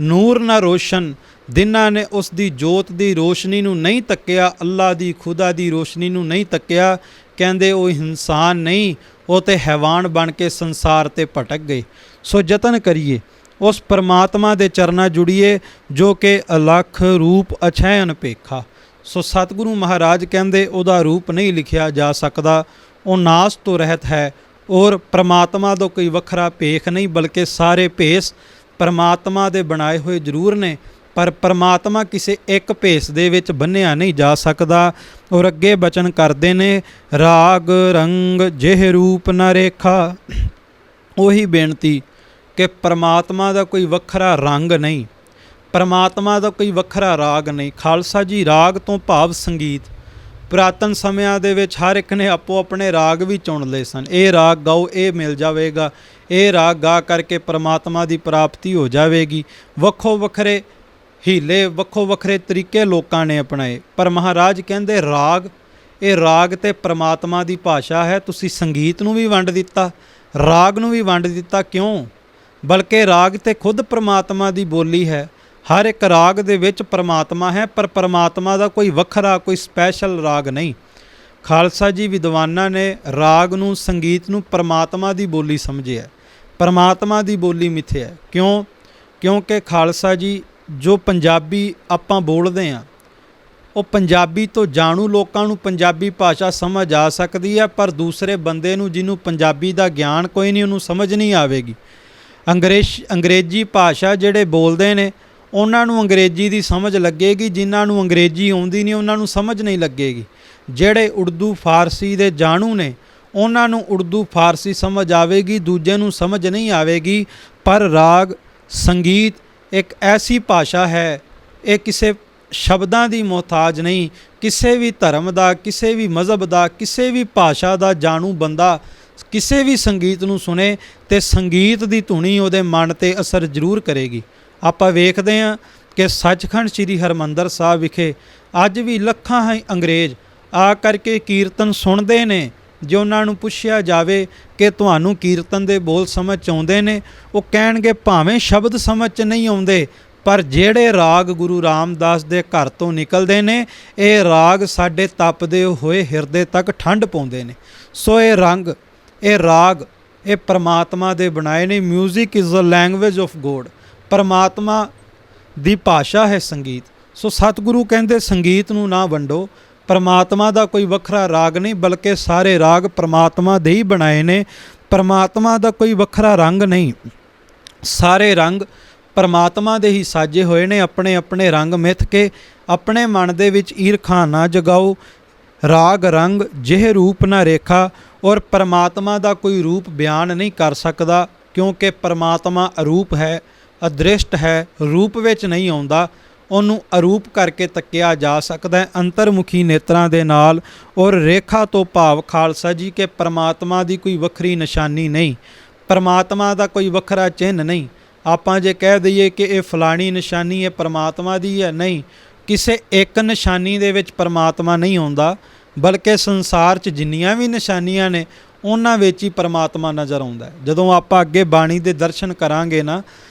ਨੂਰ ਨ ਰੋਸ਼ਨ, ਜਿਨ੍ਹਾਂ ਨੇ ਉਸ ਦੀ ਜੋਤ ਦੀ ਰੋਸ਼ਨੀ ਨੂੰ ਨਹੀਂ ਤੱਕਿਆ, ਅੱਲਾ ਦੀ ਖੁਦਾ ਦੀ ਰੋਸ਼ਨੀ ਨੂੰ ਨਹੀਂ ਤੱਕਿਆ, ਕਹਿੰਦੇ ਉਹ ਇਨਸਾਨ ਨਹੀਂ, ਉਹ ਤੇ ਹੈਵਾਨ ਬਣ ਕੇ ਸੰਸਾਰ 'ਤੇ ਭਟਕ ਗਏ। ਸੋ ਯਤਨ ਕਰੀਏ, ਉਸ ਪਰਮਾਤਮਾ ਦੇ ਚਰਨਾਂ ਜੁੜੀਏ ਜੋ ਕਿ ਅਲੱਖ ਰੂਪ ਅਛੈ ਅਨਭੇਖਾ। ਸੋ ਸਤਿਗੁਰੂ ਮਹਾਰਾਜ ਕਹਿੰਦੇ ਉਹਦਾ ਰੂਪ ਨਹੀਂ ਲਿਖਿਆ ਜਾ ਸਕਦਾ, ਉਹ ਨਾਸ ਤੋਂ ਰਹਿਤ ਹੈ। ਔਰ ਪਰਮਾਤਮਾ ਦਾ ਕੋਈ ਵੱਖਰਾ ਭੇਖ ਨਹੀਂ, ਬਲਕਿ ਸਾਰੇ ਭੇਸ ਪਰਮਾਤਮਾ ਦੇ ਬਣਾਏ ਹੋਏ ਜ਼ਰੂਰ ਨੇ, ਪਰ ਪਰਮਾਤਮਾ ਕਿਸੇ ਇੱਕ ਭੇਸ ਦੇ ਵਿੱਚ ਬੰਨਿਆ ਨਹੀਂ ਜਾ ਸਕਦਾ। ਔਰ ਅੱਗੇ ਬਚਨ ਕਰਦੇ ਨੇ, ਰਾਗ ਰੰਗ ਜਿਹ ਰੂਪ ਨ ਰੇਖਾ। ਉਹੀ ਬੇਨਤੀ ਕਿ ਪਰਮਾਤਮਾ ਦਾ ਕੋਈ ਵੱਖਰਾ ਰੰਗ ਨਹੀਂ, ਪਰਮਾਤਮਾ ਦਾ ਕੋਈ ਵੱਖਰਾ ਰਾਗ ਨਹੀਂ। ਖਾਲਸਾ ਜੀ, ਰਾਗ ਤੋਂ ਭਾਵ ਸੰਗੀਤ। ਪੁਰਾਤਨ ਸਮਿਆਂ ਦੇ ਵਿੱਚ ਹਰ ਇੱਕ ਨੇ ਆਪੋ ਆਪਣੇ ਰਾਗ ਵੀ ਚੁਣ ਲਏ ਸਨ। ਇਹ ਰਾਗ ਗਾਓ, ਇਹ ਮਿਲ ਜਾਵੇਗਾ, ਇਹ ਰਾਗ ਗਾ ਕਰਕੇ ਪਰਮਾਤਮਾ ਦੀ ਪ੍ਰਾਪਤੀ ਹੋ ਜਾਵੇਗੀ। ਵੱਖੋ ਵੱਖਰੇ ਹੀਲੇ, ਵੱਖੋ ਵੱਖਰੇ ਤਰੀਕੇ ਲੋਕਾਂ ਨੇ ਅਪਣਾਏ। ਪਰ ਮਹਾਰਾਜ ਕਹਿੰਦੇ ਰਾਗ, ਇਹ ਰਾਗ ਤੇ ਪਰਮਾਤਮਾ ਦੀ ਭਾਸ਼ਾ ਹੈ। ਤੁਸੀਂ ਸੰਗੀਤ ਨੂੰ ਵੀ ਵੰਡ ਦਿੱਤਾ, ਰਾਗ ਨੂੰ ਵੀ ਵੰਡ ਦਿੱਤਾ। ਕਿਉਂ? ਬਲਕਿ ਰਾਗ ਤੇ ਖੁਦ ਪਰਮਾਤਮਾ ਦੀ ਬੋਲੀ ਹੈ। ਹਰ ਇੱਕ ਰਾਗ ਦੇ ਵਿੱਚ ਪਰਮਾਤਮਾ ਹੈ, ਪਰ ਪਰਮਾਤਮਾ ਦਾ ਕੋਈ ਵੱਖਰਾ, ਕੋਈ ਸਪੈਸ਼ਲ ਰਾਗ ਨਹੀਂ। ਖਾਲਸਾ ਜੀ, ਵਿਦਵਾਨਾਂ ਨੇ ਰਾਗ ਨੂੰ, ਸੰਗੀਤ ਨੂੰ ਪਰਮਾਤਮਾ ਦੀ ਬੋਲੀ ਸਮਝਿਆ, ਪਰਮਾਤਮਾ ਦੀ ਬੋਲੀ ਮਿਥਿਆ। ਕਿਉਂ? ਕਿਉਂਕਿ ਖਾਲਸਾ ਜੀ, ਜੋ ਪੰਜਾਬੀ ਆਪਾਂ ਬੋਲਦੇ ਹਾਂ, ਉਹ ਪੰਜਾਬੀ ਤੋਂ ਜਾਣੂ ਲੋਕਾਂ ਨੂੰ ਪੰਜਾਬੀ ਭਾਸ਼ਾ ਸਮਝ ਆ ਸਕਦੀ ਹੈ, ਪਰ ਦੂਸਰੇ ਬੰਦੇ ਨੂੰ, ਜਿਹਨੂੰ ਪੰਜਾਬੀ ਦਾ ਗਿਆਨ ਕੋਈ ਨਹੀਂ, ਉਹਨੂੰ ਸਮਝ ਨਹੀਂ ਆਵੇਗੀ। ਅੰਗਰੇਜ਼ੀ ਭਾਸ਼ਾ ਜਿਹੜੇ ਬੋਲਦੇ ਨੇ, ਉਹਨਾਂ ਨੂੰ ਅੰਗਰੇਜ਼ੀ ਦੀ ਸਮਝ ਲੱਗੇਗੀ, ਜਿਨ੍ਹਾਂ ਨੂੰ ਅੰਗਰੇਜ਼ੀ ਆਉਂਦੀ ਨਹੀਂ ਉਹਨਾਂ ਨੂੰ ਸਮਝ ਨਹੀਂ ਲੱਗੇਗੀ। ਜਿਹੜੇ ਉਰਦੂ ਫਾਰਸੀ ਦੇ ਜਾਣੂ ਨੇ, ਉਹਨਾਂ ਨੂੰ ਉਰਦੂ ਫਾਰਸੀ ਸਮਝ ਆਵੇਗੀ, ਦੂਜੇ ਨੂੰ ਸਮਝ ਨਹੀਂ ਆਵੇਗੀ। ਪਰ ਰਾਗ ਸੰਗੀਤ ਇੱਕ ਐਸੀ ਭਾਸ਼ਾ ਹੈ, ਇਹ ਕਿਸੇ ਸ਼ਬਦਾਂ ਦੀ ਮੁਹਤਾਜ ਨਹੀਂ। ਕਿਸੇ ਵੀ ਧਰਮ ਦਾ, ਕਿਸੇ ਵੀ ਮਜ਼ਹਬ ਦਾ, ਕਿਸੇ ਵੀ ਭਾਸ਼ਾ ਦਾ ਜਾਣੂ ਬੰਦਾ ਕਿਸੇ ਵੀ ਸੰਗੀਤ ਨੂੰ ਸੁਣੇ ਤੇ ਸੰਗੀਤ ਦੀ ਧੁਨੀ ਉਹਦੇ ਮਨ 'ਤੇ ਅਸਰ ਜ਼ਰੂਰ ਕਰੇਗੀ। ਆਪਾਂ ਵੇਖਦੇ ਹਾਂ ਕਿ ਸੱਚਖੰਡ ਸ੍ਰੀ ਹਰਿਮੰਦਰ ਸਾਹਿਬ ਵਿਖੇ ਅੱਜ ਵੀ ਲੱਖਾਂ ਅੰਗਰੇਜ਼ ਆ ਕਰਕੇ ਕੀਰਤਨ ਸੁਣਦੇ ਨੇ। ਜੇ ਉਹਨਾਂ ਨੂੰ ਪੁੱਛਿਆ ਜਾਵੇ ਕਿ ਤੁਹਾਨੂੰ ਕੀਰਤਨ ਦੇ ਬੋਲ ਸਮਝ 'ਚ ਆਉਂਦੇ ਨੇ, ਉਹ ਕਹਿਣਗੇ ਭਾਵੇਂ ਸ਼ਬਦ ਸਮਝ 'ਚ ਨਹੀਂ ਆਉਂਦੇ, ਪਰ ਜਿਹੜੇ ਰਾਗ ਗੁਰੂ ਰਾਮਦਾਸ ਦੇ ਘਰ ਤੋਂ ਨਿਕਲਦੇ ਨੇ, ਇਹ ਰਾਗ ਸਾਡੇ ਤਪਦੇ ਹੋਏ ਹਿਰਦੇ ਤੱਕ ਠੰਡ ਪਾਉਂਦੇ ਨੇ। ਸੋ ਇਹ ਰੰਗ, ਇਹ ਰਾਗ, ਇਹ ਪਰਮਾਤਮਾ ਦੇ ਬਣਾਏ ਨੇ। Music is the language of God. ਪਰਮਾਤਮਾ ਦੀ ਭਾਸ਼ਾ ਹੈ ਸੰਗੀਤ। ਸੋ ਸਤਿਗੁਰੂ ਕਹਿੰਦੇ ਸੰਗੀਤ ਨੂੰ ਨਾ ਵੰਡੋ। ਪਰਮਾਤਮਾ ਦਾ ਕੋਈ ਵੱਖਰਾ ਰਾਗ ਨਹੀਂ, ਬਲਕਿ ਸਾਰੇ ਰਾਗ ਪਰਮਾਤਮਾ ਦੇ ਹੀ ਬਣਾਏ ਨੇ। ਪਰਮਾਤਮਾ ਦਾ ਕੋਈ ਵੱਖਰਾ ਰੰਗ ਨਹੀਂ, ਸਾਰੇ ਰੰਗ ਪਰਮਾਤਮਾ ਦੇ ਹੀ ਸਾਜੇ ਹੋਏ ਨੇ। ਆਪਣੇ ਆਪਣੇ ਰੰਗ ਮਿੱਥ ਕੇ ਆਪਣੇ ਮਨ ਦੇ ਵਿੱਚ ਈਰਖਾ ਨਾ ਜਗਾਓ। ਰਾਗ ਰੰਗ ਜਿਹ ਰੂਪ ਨਾ ਰੇਖਾ। ਔਰ ਪਰਮਾਤਮਾ ਦਾ ਕੋਈ ਰੂਪ ਬਿਆਨ ਨਹੀਂ ਕਰ ਸਕਦਾ, ਕਿਉਂਕਿ ਪਰਮਾਤਮਾ ਅਰੂਪ ਹੈ, ਅਦ੍ਰਿਸ਼ਟ ਹੈ, ਰੂਪ ਵਿੱਚ ਨਹੀਂ ਆਉਂਦਾ। ਉਹਨੂੰ ਅਰੂਪ ਕਰਕੇ ਤੱਕਿਆ ਜਾ ਸਕਦਾ ਹੈ ਅੰਤਰਮੁਖੀ ਨੇਤਰਾਂ ਦੇ ਨਾਲ। ਔਰ ਰੇਖਾ ਤੋਂ ਭਾਵ ਖਾਲਸਾ ਜੀ ਕਿ ਪਰਮਾਤਮਾ ਦੀ ਕੋਈ ਵੱਖਰੀ ਨਿਸ਼ਾਨੀ ਨਹੀਂ, ਪਰਮਾਤਮਾ ਦਾ ਕੋਈ ਵੱਖਰਾ ਚਿੰਨ੍ਹ ਨਹੀਂ। ਆਪਾਂ ਜੇ ਕਹਿ ਦਈਏ ਕਿ ਇਹ ਫਲਾਣੀ ਨਿਸ਼ਾਨੀ ਹੈ ਪਰਮਾਤਮਾ ਦੀ ਹੈ, ਨਹੀਂ, ਕਿਸੇ ਇੱਕ ਨਿਸ਼ਾਨੀ ਦੇ ਵਿੱਚ ਪਰਮਾਤਮਾ ਨਹੀਂ ਆਉਂਦਾ, ਬਲਕਿ ਸੰਸਾਰ 'ਚ ਜਿੰਨੀਆਂ ਵੀ ਨਿਸ਼ਾਨੀਆਂ ਨੇ ਉਹਨਾਂ ਵਿੱਚ ਹੀ ਪਰਮਾਤਮਾ ਨਜ਼ਰ ਆਉਂਦਾ। ਜਦੋਂ ਆਪਾਂ ਅੱਗੇ ਬਾਣੀ ਦੇ ਦਰਸ਼ਨ ਕਰਾਂਗੇ ਨਾ,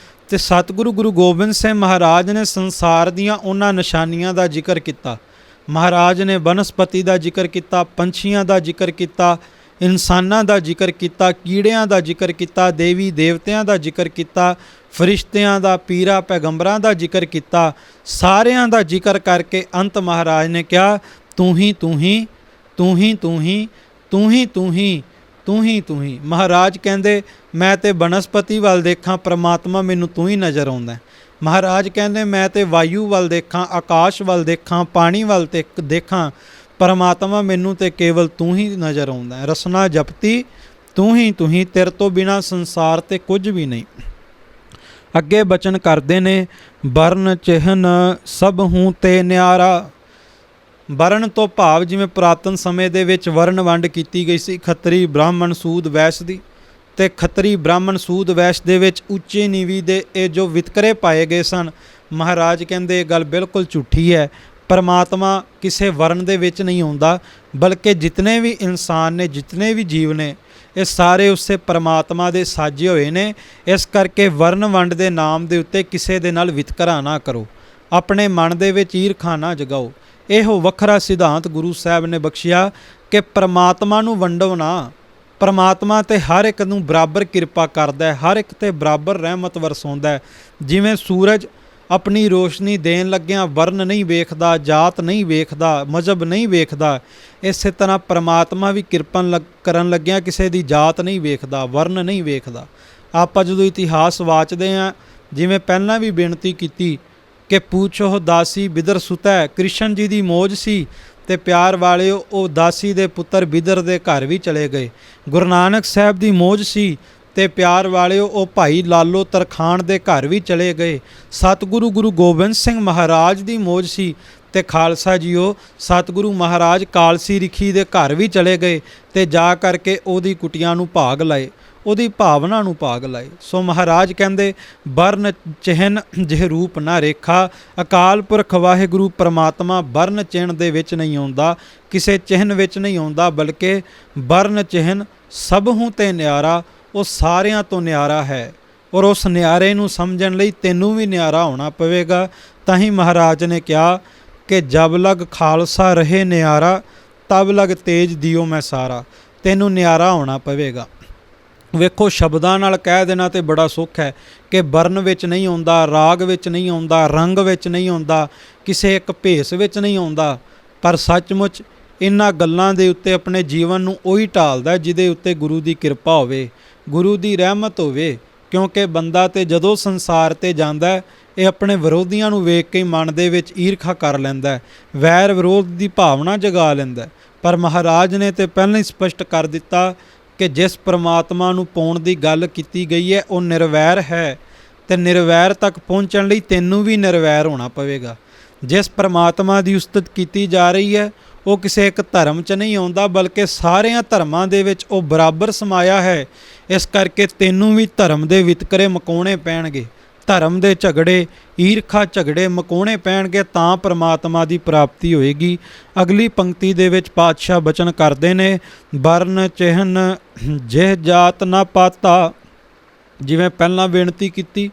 ਤੇ ਸਤਿਗੁਰੂ ਗੁਰੂ ਗੋਬਿੰਦ ਸਿੰਘ ਮਹਾਰਾਜ ਨੇ ਸੰਸਾਰ ਦੀਆਂ ਉਹਨਾਂ ਨਿਸ਼ਾਨੀਆਂ ਦਾ ਜ਼ਿਕਰ ਕੀਤਾ। ਮਹਾਰਾਜ ਨੇ ਬਨਸਪਤੀ ਦਾ ਜ਼ਿਕਰ ਕੀਤਾ, ਪੰਛੀਆਂ ਦਾ ਜ਼ਿਕਰ ਕੀਤਾ, ਇਨਸਾਨਾਂ ਦਾ ਜ਼ਿਕਰ ਕੀਤਾ, ਕੀੜਿਆਂ ਦਾ ਜ਼ਿਕਰ ਕੀਤਾ, ਦੇਵੀ ਦੇਵਤਿਆਂ ਦਾ ਜ਼ਿਕਰ ਕੀਤਾ, ਫਰਿਸ਼ਤਿਆਂ ਦਾ, ਪੀਰਾਂ ਪੈਗੰਬਰਾਂ ਦਾ ਜ਼ਿਕਰ ਕੀਤਾ। ਸਾਰਿਆਂ ਦਾ ਜ਼ਿਕਰ ਕਰਕੇ ਅੰਤ ਮਹਾਰਾਜ ਨੇ ਕਿਹਾ, ਤੂੰ ਹੀ ਤੂੰ ਹੀ, ਤੂੰ ਹੀ ਤੂੰ ਹੀ, ਤੂੰ ਹੀ ਤੂੰ ਹੀ, ਤੂੰ ਹੀ ਤੂੰ ਹੀ। ਮਹਾਰਾਜ ਕਹਿੰਦੇ ਮੈਂ ਤੇ ਬਨਸਪਤੀ ਵੱਲ ਦੇਖਾਂ, ਪਰਮਾਤਮਾ ਮੈਨੂੰ ਤੂੰ ਹੀ ਨਜ਼ਰ ਆਉਂਦਾ। ਮਹਾਰਾਜ ਕਹਿੰਦੇ ਮੈਂ ਤੇ ਵਾਯੂ ਵੱਲ ਦੇਖਾਂ, ਆਕਾਸ਼ ਵੱਲ ਦੇਖਾਂ, ਪਾਣੀ ਵੱਲ ਤੇ ਦੇਖਾਂ, ਪਰਮਾਤਮਾ ਮੈਨੂੰ ਤੇ ਕੇਵਲ ਤੂੰ ਹੀ ਨਜ਼ਰ ਆਉਂਦਾ। ਰਸਨਾ ਜਪਤੀ ਤੂੰ ਹੀ, ਤੇਰੇ ਤੋਂ ਬਿਨਾਂ ਸੰਸਾਰ ਤੇ ਕੁਝ ਵੀ ਨਹੀਂ। ਅੱਗੇ ਬਚਨ ਕਰਦੇ ਨੇ, ਵਰਨ ਚਿਹਨ ਸਭ ਹੂੰ ਤੇ ਨਿਆਰਾ। ਵਰਨ ਤੋਂ ਭਾਵ ਜਿਵੇਂ ਪੁਰਾਤਨ ਸਮੇਂ ਦੇ ਵਿੱਚ ਵਰਨ ਵੰਡ ਕੀਤੀ ਗਈ ਸੀ, ਖੱਤਰੀ ਬ੍ਰਾਹਮਣ ਸੂਦ ਵੈਸ਼ ਦੀ, ਤੇ ਖੱਤਰੀ ਬ੍ਰਾਹਮਣ ਸੂਦ ਵੈਸ਼ ਦੇ ਵਿੱਚ ਉੱਚੇ ਨੀਵੀਂ ਦੇ ਇਹ ਜੋ ਵਿਤਕਰੇ ਪਾਏ ਗਏ ਸਨ, ਮਹਾਰਾਜ ਕਹਿੰਦੇ ਇਹ ਗੱਲ ਬਿਲਕੁਲ ਝੂਠੀ ਹੈ। ਪਰਮਾਤਮਾ ਕਿਸੇ ਵਰਨ ਦੇ ਵਿੱਚ ਨਹੀਂ ਆਉਂਦਾ, ਬਲਕਿ ਜਿਤਨੇ ਵੀ ਇਨਸਾਨ ਨੇ, ਜਿਤਨੇ ਵੀ ਜੀਵ ਨੇ, ਇਹ ਸਾਰੇ ਉਸੇ ਪਰਮਾਤਮਾ ਦੇ ਸਾਜੇ ਹੋਏ ਨੇ। ਇਸ ਕਰਕੇ ਵਰਨ ਵੰਡ ਦੇ ਨਾਮ ਦੇ ਉੱਤੇ ਕਿਸੇ ਦੇ ਨਾਲ ਵਿਤਕਰਾ ਨਾ ਕਰੋ, ਆਪਣੇ ਮਨ ਦੇ ਵਿੱਚ ਈਰਖਾ ਨਾ ਜਗਾਓ। ਇਹੋ ਵੱਖਰਾ ਸਿਧਾਂਤ ਗੁਰੂ ਸਾਹਿਬ ਨੇ ਬਖਸ਼ਿਆ ਕਿ ਪਰਮਾਤਮਾ ਨੂੰ ਵੰਡੋ ਨਾ। ਪਰਮਾਤਮਾ ਤੇ ਹਰ ਇੱਕ ਨੂੰ ਬਰਾਬਰ ਕਿਰਪਾ ਕਰਦਾ ਹੈ, ਹਰ ਇੱਕ ਤੇ ਬਰਾਬਰ ਰਹਿਮਤ ਵਰਸਾਉਂਦਾ ਹੈ। ਜਿਵੇਂ ਸੂਰਜ ਆਪਣੀ ਰੋਸ਼ਨੀ ਦੇਣ ਲੱਗਿਆਂ ਵਰਨ ਨਹੀਂ ਵੇਖਦਾ, ਜਾਤ ਨਹੀਂ ਵੇਖਦਾ, ਮਜ਼ਹਬ ਨਹੀਂ ਵੇਖਦਾ, ਇਸੇ ਤਰ੍ਹਾਂ ਪਰਮਾਤਮਾ ਵੀ ਕਿਰਪਾ ਕਰਨ ਲੱਗਿਆਂ ਕਿਸੇ ਦੀ ਜਾਤ ਨਹੀਂ ਵੇਖਦਾ, ਵਰਨ ਨਹੀਂ ਵੇਖਦਾ। ਆਪਾਂ ਜਦੋਂ ਇਤਿਹਾਸ ਵਾਚਦੇ ਹਾਂ, ਜਿਵੇਂ ਪਹਿਲਾਂ ਵੀ ਬੇਨਤੀ ਕੀਤੀ ਕਿ ਪੂਛੋ ਦਾਸੀ ਬਿਦਰ ਸੁਤੈ। ਕ੍ਰਿਸ਼ਨ ਜੀ ਦੀ ਮੌਜ ਸੀ ਤੇ ਪਿਆਰ ਵਾਲਿਓ ਉਹ ਦਾਸੀ ਦੇ ਪੁੱਤਰ ਬਿਦਰ ਦੇ ਘਰ ਵੀ ਚਲੇ ਗਏ। ਗੁਰੂ ਨਾਨਕ ਸਾਹਿਬ ਦੀ ਮੌਜ ਸੀ ਤੇ ਪਿਆਰ ਵਾਲਿਓ ਉਹ ਭਾਈ ਲਾਲੋ ਤਰਖਾਣ ਦੇ ਘਰ ਵੀ ਚਲੇ ਗਏ। ਸਤਿਗੁਰੂ ਗੁਰੂ ਗੋਬਿੰਦ ਸਿੰਘ ਮਹਾਰਾਜ ਦੀ ਮੌਜ ਸੀ ਤੇ ਖਾਲਸਾ ਜੀਓ ਸਤਿਗੁਰੂ ਮਹਾਰਾਜ ਕਾਲਸੀ ਰਿਖੀ ਦੇ ਘਰ ਵੀ ਚਲੇ ਗਏ ਤੇ ਜਾ ਕਰਕੇ ਉਹਦੀ ਕੁਟੀਆਂ ਨੂੰ ਭਾਗ ਲਾਏ, ਉਹਦੀ ਭਾਵਨਾ ਨੂੰ ਭਾਗ ਲਾਏ। ਸੋ ਮਹਾਰਾਜ ਕਹਿੰਦੇ ਬਰਨ ਚਿਹਨ ਜਿਹ ਰੂਪ ਨਾ ਰੇਖਾ। ਅਕਾਲ ਪੁਰਖ ਵਾਹਿਗੁਰੂ ਪਰਮਾਤਮਾ ਬਰਨ ਚਿਹਨ ਦੇ ਵਿੱਚ ਨਹੀਂ ਆਉਂਦਾ, ਕਿਸੇ ਚਿਹਨ ਵਿੱਚ ਨਹੀਂ ਆਉਂਦਾ, ਬਲਕਿ ਬਰਨ ਚਿਹਨ ਸਭਹੂ ਤੇ ਨਿਆਰਾ, ਉਹ ਸਾਰਿਆਂ ਤੋਂ ਨਿਆਰਾ ਹੈ। ਔਰ ਉਸ ਨਿਆਰੇ ਨੂੰ ਸਮਝਣ ਲਈ ਤੈਨੂੰ ਵੀ ਨਿਆਰਾ ਹੋਣਾ ਪਵੇਗਾ। ਤਾਂ ਹੀ ਮਹਾਰਾਜ ਨੇ ਕਿਹਾ ਕਿ ਜਬ ਲਗ ਖਾਲਸਾ ਰਹੇ ਨਿਆਰਾ, ਤਬ ਲਗ ਤੇਜ ਦਿਓ ਮੈਂ ਸਾਰਾ। ਤੈਨੂੰ ਨਿਆਰਾ ਹੋਣਾ ਪਵੇਗਾ। ਵੇਖੋ ਸ਼ਬਦਾਂ ਨਾਲ ਕਹਿ ਦੇਣਾ ਤੇ ਬੜਾ ਸੁੱਖ ਹੈ ਕਿ ਵਰਨ ਵਿੱਚ ਨਹੀਂ ਆਉਂਦਾ, ਰਾਗ ਵਿੱਚ ਨਹੀਂ ਆਉਂਦਾ, ਰੰਗ ਵਿੱਚ ਨਹੀਂ ਆਉਂਦਾ, ਕਿਸੇ ਇੱਕ ਭੇਸ ਵਿੱਚ ਨਹੀਂ ਆਉਂਦਾ, ਪਰ ਸੱਚਮੁੱਚ ਇਹਨਾਂ ਗੱਲਾਂ ਦੇ ਉੱਤੇ ਆਪਣੇ ਜੀਵਨ ਨੂੰ ਉਹੀ ਢਾਲਦਾ ਜਿਹਦੇ ਉੱਤੇ ਗੁਰੂ ਦੀ ਕਿਰਪਾ ਹੋਵੇ, ਗੁਰੂ ਦੀ ਰਹਿਮਤ ਹੋਵੇ। ਕਿਉਂਕਿ ਬੰਦਾ ਤੇ ਜਦੋਂ ਸੰਸਾਰ ਤੇ ਜਾਂਦਾ ਇਹ ਆਪਣੇ ਵਿਰੋਧੀਆਂ ਨੂੰ ਵੇਖ ਕੇ ਮਨ ਦੇ ਵਿੱਚ ਈਰਖਾ ਕਰ ਲੈਂਦਾ, ਵੈਰ ਵਿਰੋਧ ਦੀ ਭਾਵਨਾ ਜਗਾ ਲੈਂਦਾ। ਪਰ ਮਹਾਰਾਜ ਨੇ ਤੇ ਪਹਿਲਾਂ ਹੀ ਸਪਸ਼ਟ ਕਰ ਦਿੱਤਾ ਕਿ ਜਿਸ ਪ੍ਰਮਾਤਮਾ ਨੂੰ ਪਾਉਣ ਦੀ ਗੱਲ ਕੀਤੀ ਗਈ ਹੈ ਉਹ ਨਿਰਵੈਰ ਹੈ ਤੇ ਨਿਰਵੈਰ ਤੱਕ ਪਹੁੰਚਣ ਲਈ ਤੈਨੂੰ ਵੀ ਨਿਰਵੈਰ ਹੋਣਾ ਪਵੇਗਾ। ਜਿਸ ਪ੍ਰਮਾਤਮਾ ਦੀ ਉਸਤਤ ਕੀਤੀ ਜਾ ਰਹੀ ਹੈ ਉਹ ਕਿਸੇ ਇੱਕ ਧਰਮ 'ਚ ਨਹੀਂ ਆਉਂਦਾ, ਬਲਕਿ ਸਾਰਿਆਂ ਧਰਮਾਂ ਦੇ ਵਿੱਚ ਉਹ ਬਰਾਬਰ ਸਮਾਇਆ ਹੈ। ਇਸ ਕਰਕੇ ਤੈਨੂੰ ਵੀ ਧਰਮ ਦੇ ਵਿਤਕਰੇ ਮਕਾਉਣੇ ਪੈਣਗੇ, ਧਰਮ ਦੇ ਝਗੜੇ, ਈਰਖਾ ਝਗੜੇ ਮਕਾਉਣੇ ਪੈਣਗੇ, ਤਾਂ ਪ੍ਰਮਾਤਮਾ ਦੀ ਪ੍ਰਾਪਤੀ ਹੋਏਗੀ। ਅਗਲੀ ਪੰਕਤੀ ਦੇ ਵਿੱਚ ਪਾਤਸ਼ਾਹ ਬਚਨ ਕਰਦੇ ਨੇ, ਵਰਨ ਚਿਹਨ ਜਿਹ ਜਾਤ ਨਾ ਪਾਤਾ। ਜਿਵੇਂ ਪਹਿਲਾਂ ਬੇਨਤੀ ਕੀਤੀ,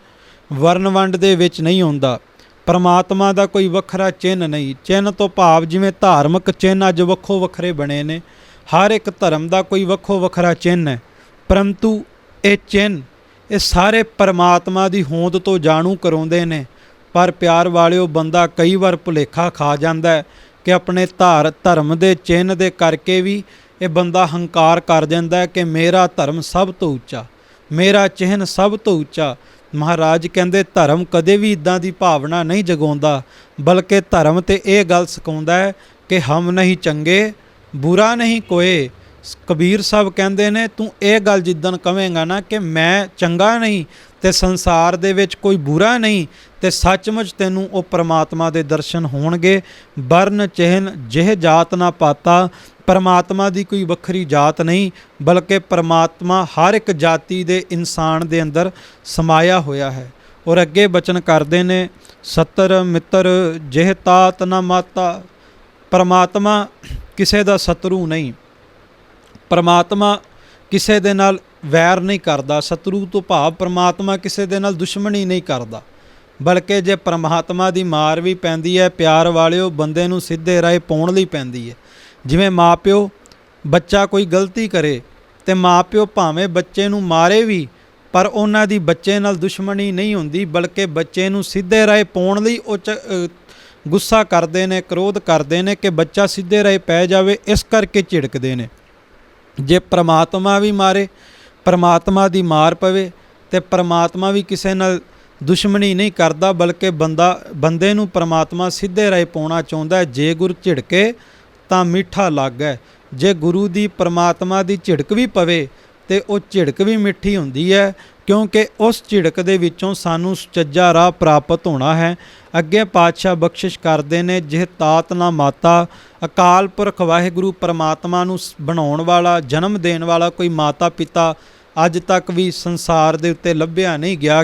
ਵਰਨ ਵੰਡ ਦੇ ਵਿੱਚ ਨਹੀਂ ਆਉਂਦਾ। ਪਰਮਾਤਮਾ ਦਾ ਕੋਈ ਵੱਖਰਾ ਚਿੰਨ੍ਹ ਨਹੀਂ। ਚਿੰਨ੍ਹ ਤੋਂ ਭਾਵ ਜਿਵੇਂ ਧਾਰਮਿਕ ਚਿੰਨ੍ਹ ਅੱਜ ਵੱਖੋ ਵੱਖਰੇ ਬਣੇ ਨੇ, ਹਰ ਇੱਕ ਧਰਮ ਦਾ ਕੋਈ ਵੱਖੋ ਵੱਖਰਾ ਚਿੰਨ੍ਹ ਹੈ, ਪਰੰਤੂ ਇਹ ਚਿੰਨ੍ਹ ਇਹ ਸਾਰੇ ਪਰਮਾਤਮਾ ਦੀ ਹੋਂਦ ਤੋਂ ਜਾਣੂ ਕਰਾਉਂਦੇ ਨੇ। ਪਰ ਪਿਆਰ ਵਾਲਿਓ ਬੰਦਾ ਕਈ ਵਾਰ ਭੁਲੇਖਾ ਖਾ ਜਾਂਦਾ ਕਿ ਆਪਣੇ ਧਰਮ ਦੇ ਚਿੰਨ੍ਹ ਦੇ ਕਰਕੇ ਵੀ ਇਹ ਬੰਦਾ ਹੰਕਾਰ ਕਰ ਜਾਂਦਾ ਹੈ ਕਿ ਮੇਰਾ ਧਰਮ ਸਭ ਤੋਂ ਉੱਚਾ, ਮੇਰਾ ਚਿੰਨ੍ਹ ਸਭ ਤੋਂ ਉੱਚਾ। ਮਹਾਰਾਜ ਕਹਿੰਦੇ ਧਰਮ ਕਦੇ ਵੀ ਇੱਦਾਂ ਦੀ ਭਾਵਨਾ ਨਹੀਂ ਜਗਾਉਂਦਾ, ਬਲਕਿ ਧਰਮ ਤੇ ਇਹ ਗੱਲ ਸਿਖਾਉਂਦਾ ਹੈ ਕਿ ਹਮ ਨਹੀਂ ਚੰਗੇ ਬੁਰਾ ਨਹੀਂ ਕੋਏ। ਕਬੀਰ ਸਾਹਿਬ ਕਹਿੰਦੇ ਨੇ ਤੂੰ ਇਹ ਗੱਲ ਜਿੱਦਣ ਕਵੇਂਗਾ ਨਾ ਕਿ ਮੈਂ ਚੰਗਾ ਨਹੀਂ ਤੇ ਸੰਸਾਰ ਦੇ ਵਿੱਚ ਕੋਈ ਬੁਰਾ ਨਹੀਂ, ਤੇ ਸੱਚਮੁੱਚ ਤੈਨੂੰ ਉਹ ਪਰਮਾਤਮਾ ਦੇ ਦਰਸ਼ਨ ਹੋਣਗੇ। ਵਰਨ ਚਿਹਨ ਜਿਹ ਜਾਤ ਨਾ ਪਾਤਾ। ਪਰਮਾਤਮਾ ਦੀ ਕੋਈ ਵੱਖਰੀ ਜਾਤ ਨਹੀਂ, ਬਲਕਿ ਪਰਮਾਤਮਾ ਹਰ ਇੱਕ ਜਾਤੀ ਦੇ ਇਨਸਾਨ ਦੇ ਅੰਦਰ ਸਮਾਇਆ ਹੋਇਆ ਹੈ। ਔਰ ਅੱਗੇ ਬਚਨ ਕਰਦੇ ਨੇ, ਸਤਰ ਮਿੱਤਰ ਜਿਹ ਤਾਤ ਨਾ ਮਾਤਾ। ਪਰਮਾਤਮਾ ਕਿਸੇ ਦਾ ਸ਼ਤਰੂ ਨਹੀਂ, ਪਰਮਾਤਮਾ ਕਿਸੇ ਦੇ ਨਾਲ ਵੈਰ ਨਹੀਂ ਕਰਦਾ। ਸ਼ਤਰੂ ਤੋਂ ਭਾਵ ਪਰਮਾਤਮਾ ਕਿਸੇ ਦੇ ਨਾਲ ਦੁਸ਼ਮਣੀ ਨਹੀਂ ਕਰਦਾ, ਬਲਕਿ ਜੇ ਪਰਮਾਤਮਾ ਦੀ ਮਾਰ ਵੀ ਪੈਂਦੀ ਹੈ ਪਿਆਰ ਵਾਲਿਓ ਬੰਦੇ ਨੂੰ ਸਿੱਧੇ ਰਾਹ ਪਾਉਣ ਲਈ ਪੈਂਦੀ ਹੈ। ਜਿਵੇਂ ਮਾਂ ਪਿਓ, ਬੱਚਾ ਕੋਈ ਗਲਤੀ ਕਰੇ ਤੇ ਮਾਂ ਪਿਓ ਭਾਵੇਂ ਬੱਚੇ ਨੂੰ ਮਾਰੇ ਵੀ, ਪਰ ਉਹਨਾਂ ਦੀ ਬੱਚੇ ਨਾਲ ਦੁਸ਼ਮਣੀ ਨਹੀਂ ਹੁੰਦੀ, ਬਲਕਿ ਬੱਚੇ ਨੂੰ ਸਿੱਧੇ ਰਾਹ ਪਾਉਣ ਲਈ ਉਹ ਗੁੱਸਾ ਕਰਦੇ ਨੇ, ਕ੍ਰੋਧ ਕਰਦੇ ਨੇ ਕਿ ਬੱਚਾ ਸਿੱਧੇ ਰਾਹ ਪੈ ਜਾਵੇ, ਇਸ ਕਰਕੇ ਝਿੜਕਦੇ ਨੇ। ਜੇ ਪਰਮਾਤਮਾ ਵੀ ਮਾਰੇ, ਪਰਮਾਤਮਾ ਦੀ ਮਾਰ ਪਵੇ, ਤੇ ਪਰਮਾਤਮਾ ਵੀ ਕਿਸੇ ਨਾਲ ਦੁਸ਼ਮਣੀ ਨਹੀਂ ਕਰਦਾ, ਬਲਕਿ ਬੰਦੇ ਨੂੰ ਪਰਮਾਤਮਾ ਸਿੱਧੇ ਰਾਹ ਪਾਉਣਾ ਚਾਹੁੰਦਾ ਹੈ। ਜੇ ਗੁਰ ਝਿੜਕੇ ਤਾਂ ਮਿੱਠਾ ਲੱਗੈ। ਜੇ ਗੁਰੂ ਦੀ ਪਰਮਾਤਮਾ ਦੀ ਝਿੜਕ ਵੀ ਪਵੇ ਤੇ ਉਹ ਝਿੜਕ ਵੀ ਮਿੱਠੀ ਹੁੰਦੀ ਹੈ, ਕਿਉਂਕਿ ਉਸ ਝਿੜਕ ਦੇ ਵਿੱਚੋਂ ਸਾਨੂੰ ਸੁਚੱਜਾ ਰਾਹ ਪ੍ਰਾਪਤ ਹੋਣਾ ਹੈ। ਅੱਗੇ ਪਾਤਸ਼ਾਹ ਬਖਸ਼ਿਸ਼ ਕਰਦੇ ਨੇ, ਜਿਹ ਤਾਤ ਨਾ ਮਾਤਾ। ਅਕਾਲ ਪੁਰਖ ਵਾਹਿਗੁਰੂ ਪਰਮਾਤਮਾ ਨੂੰ ਬਣਾਉਣ ਵਾਲਾ, ਜਨਮ ਦੇਣ ਵਾਲਾ ਕੋਈ ਮਾਤਾ ਪਿਤਾ ਅੱਜ ਤੱਕ ਵੀ ਸੰਸਾਰ ਦੇ ਉੱਤੇ ਲੱਭਿਆ ਨਹੀਂ ਗਿਆ।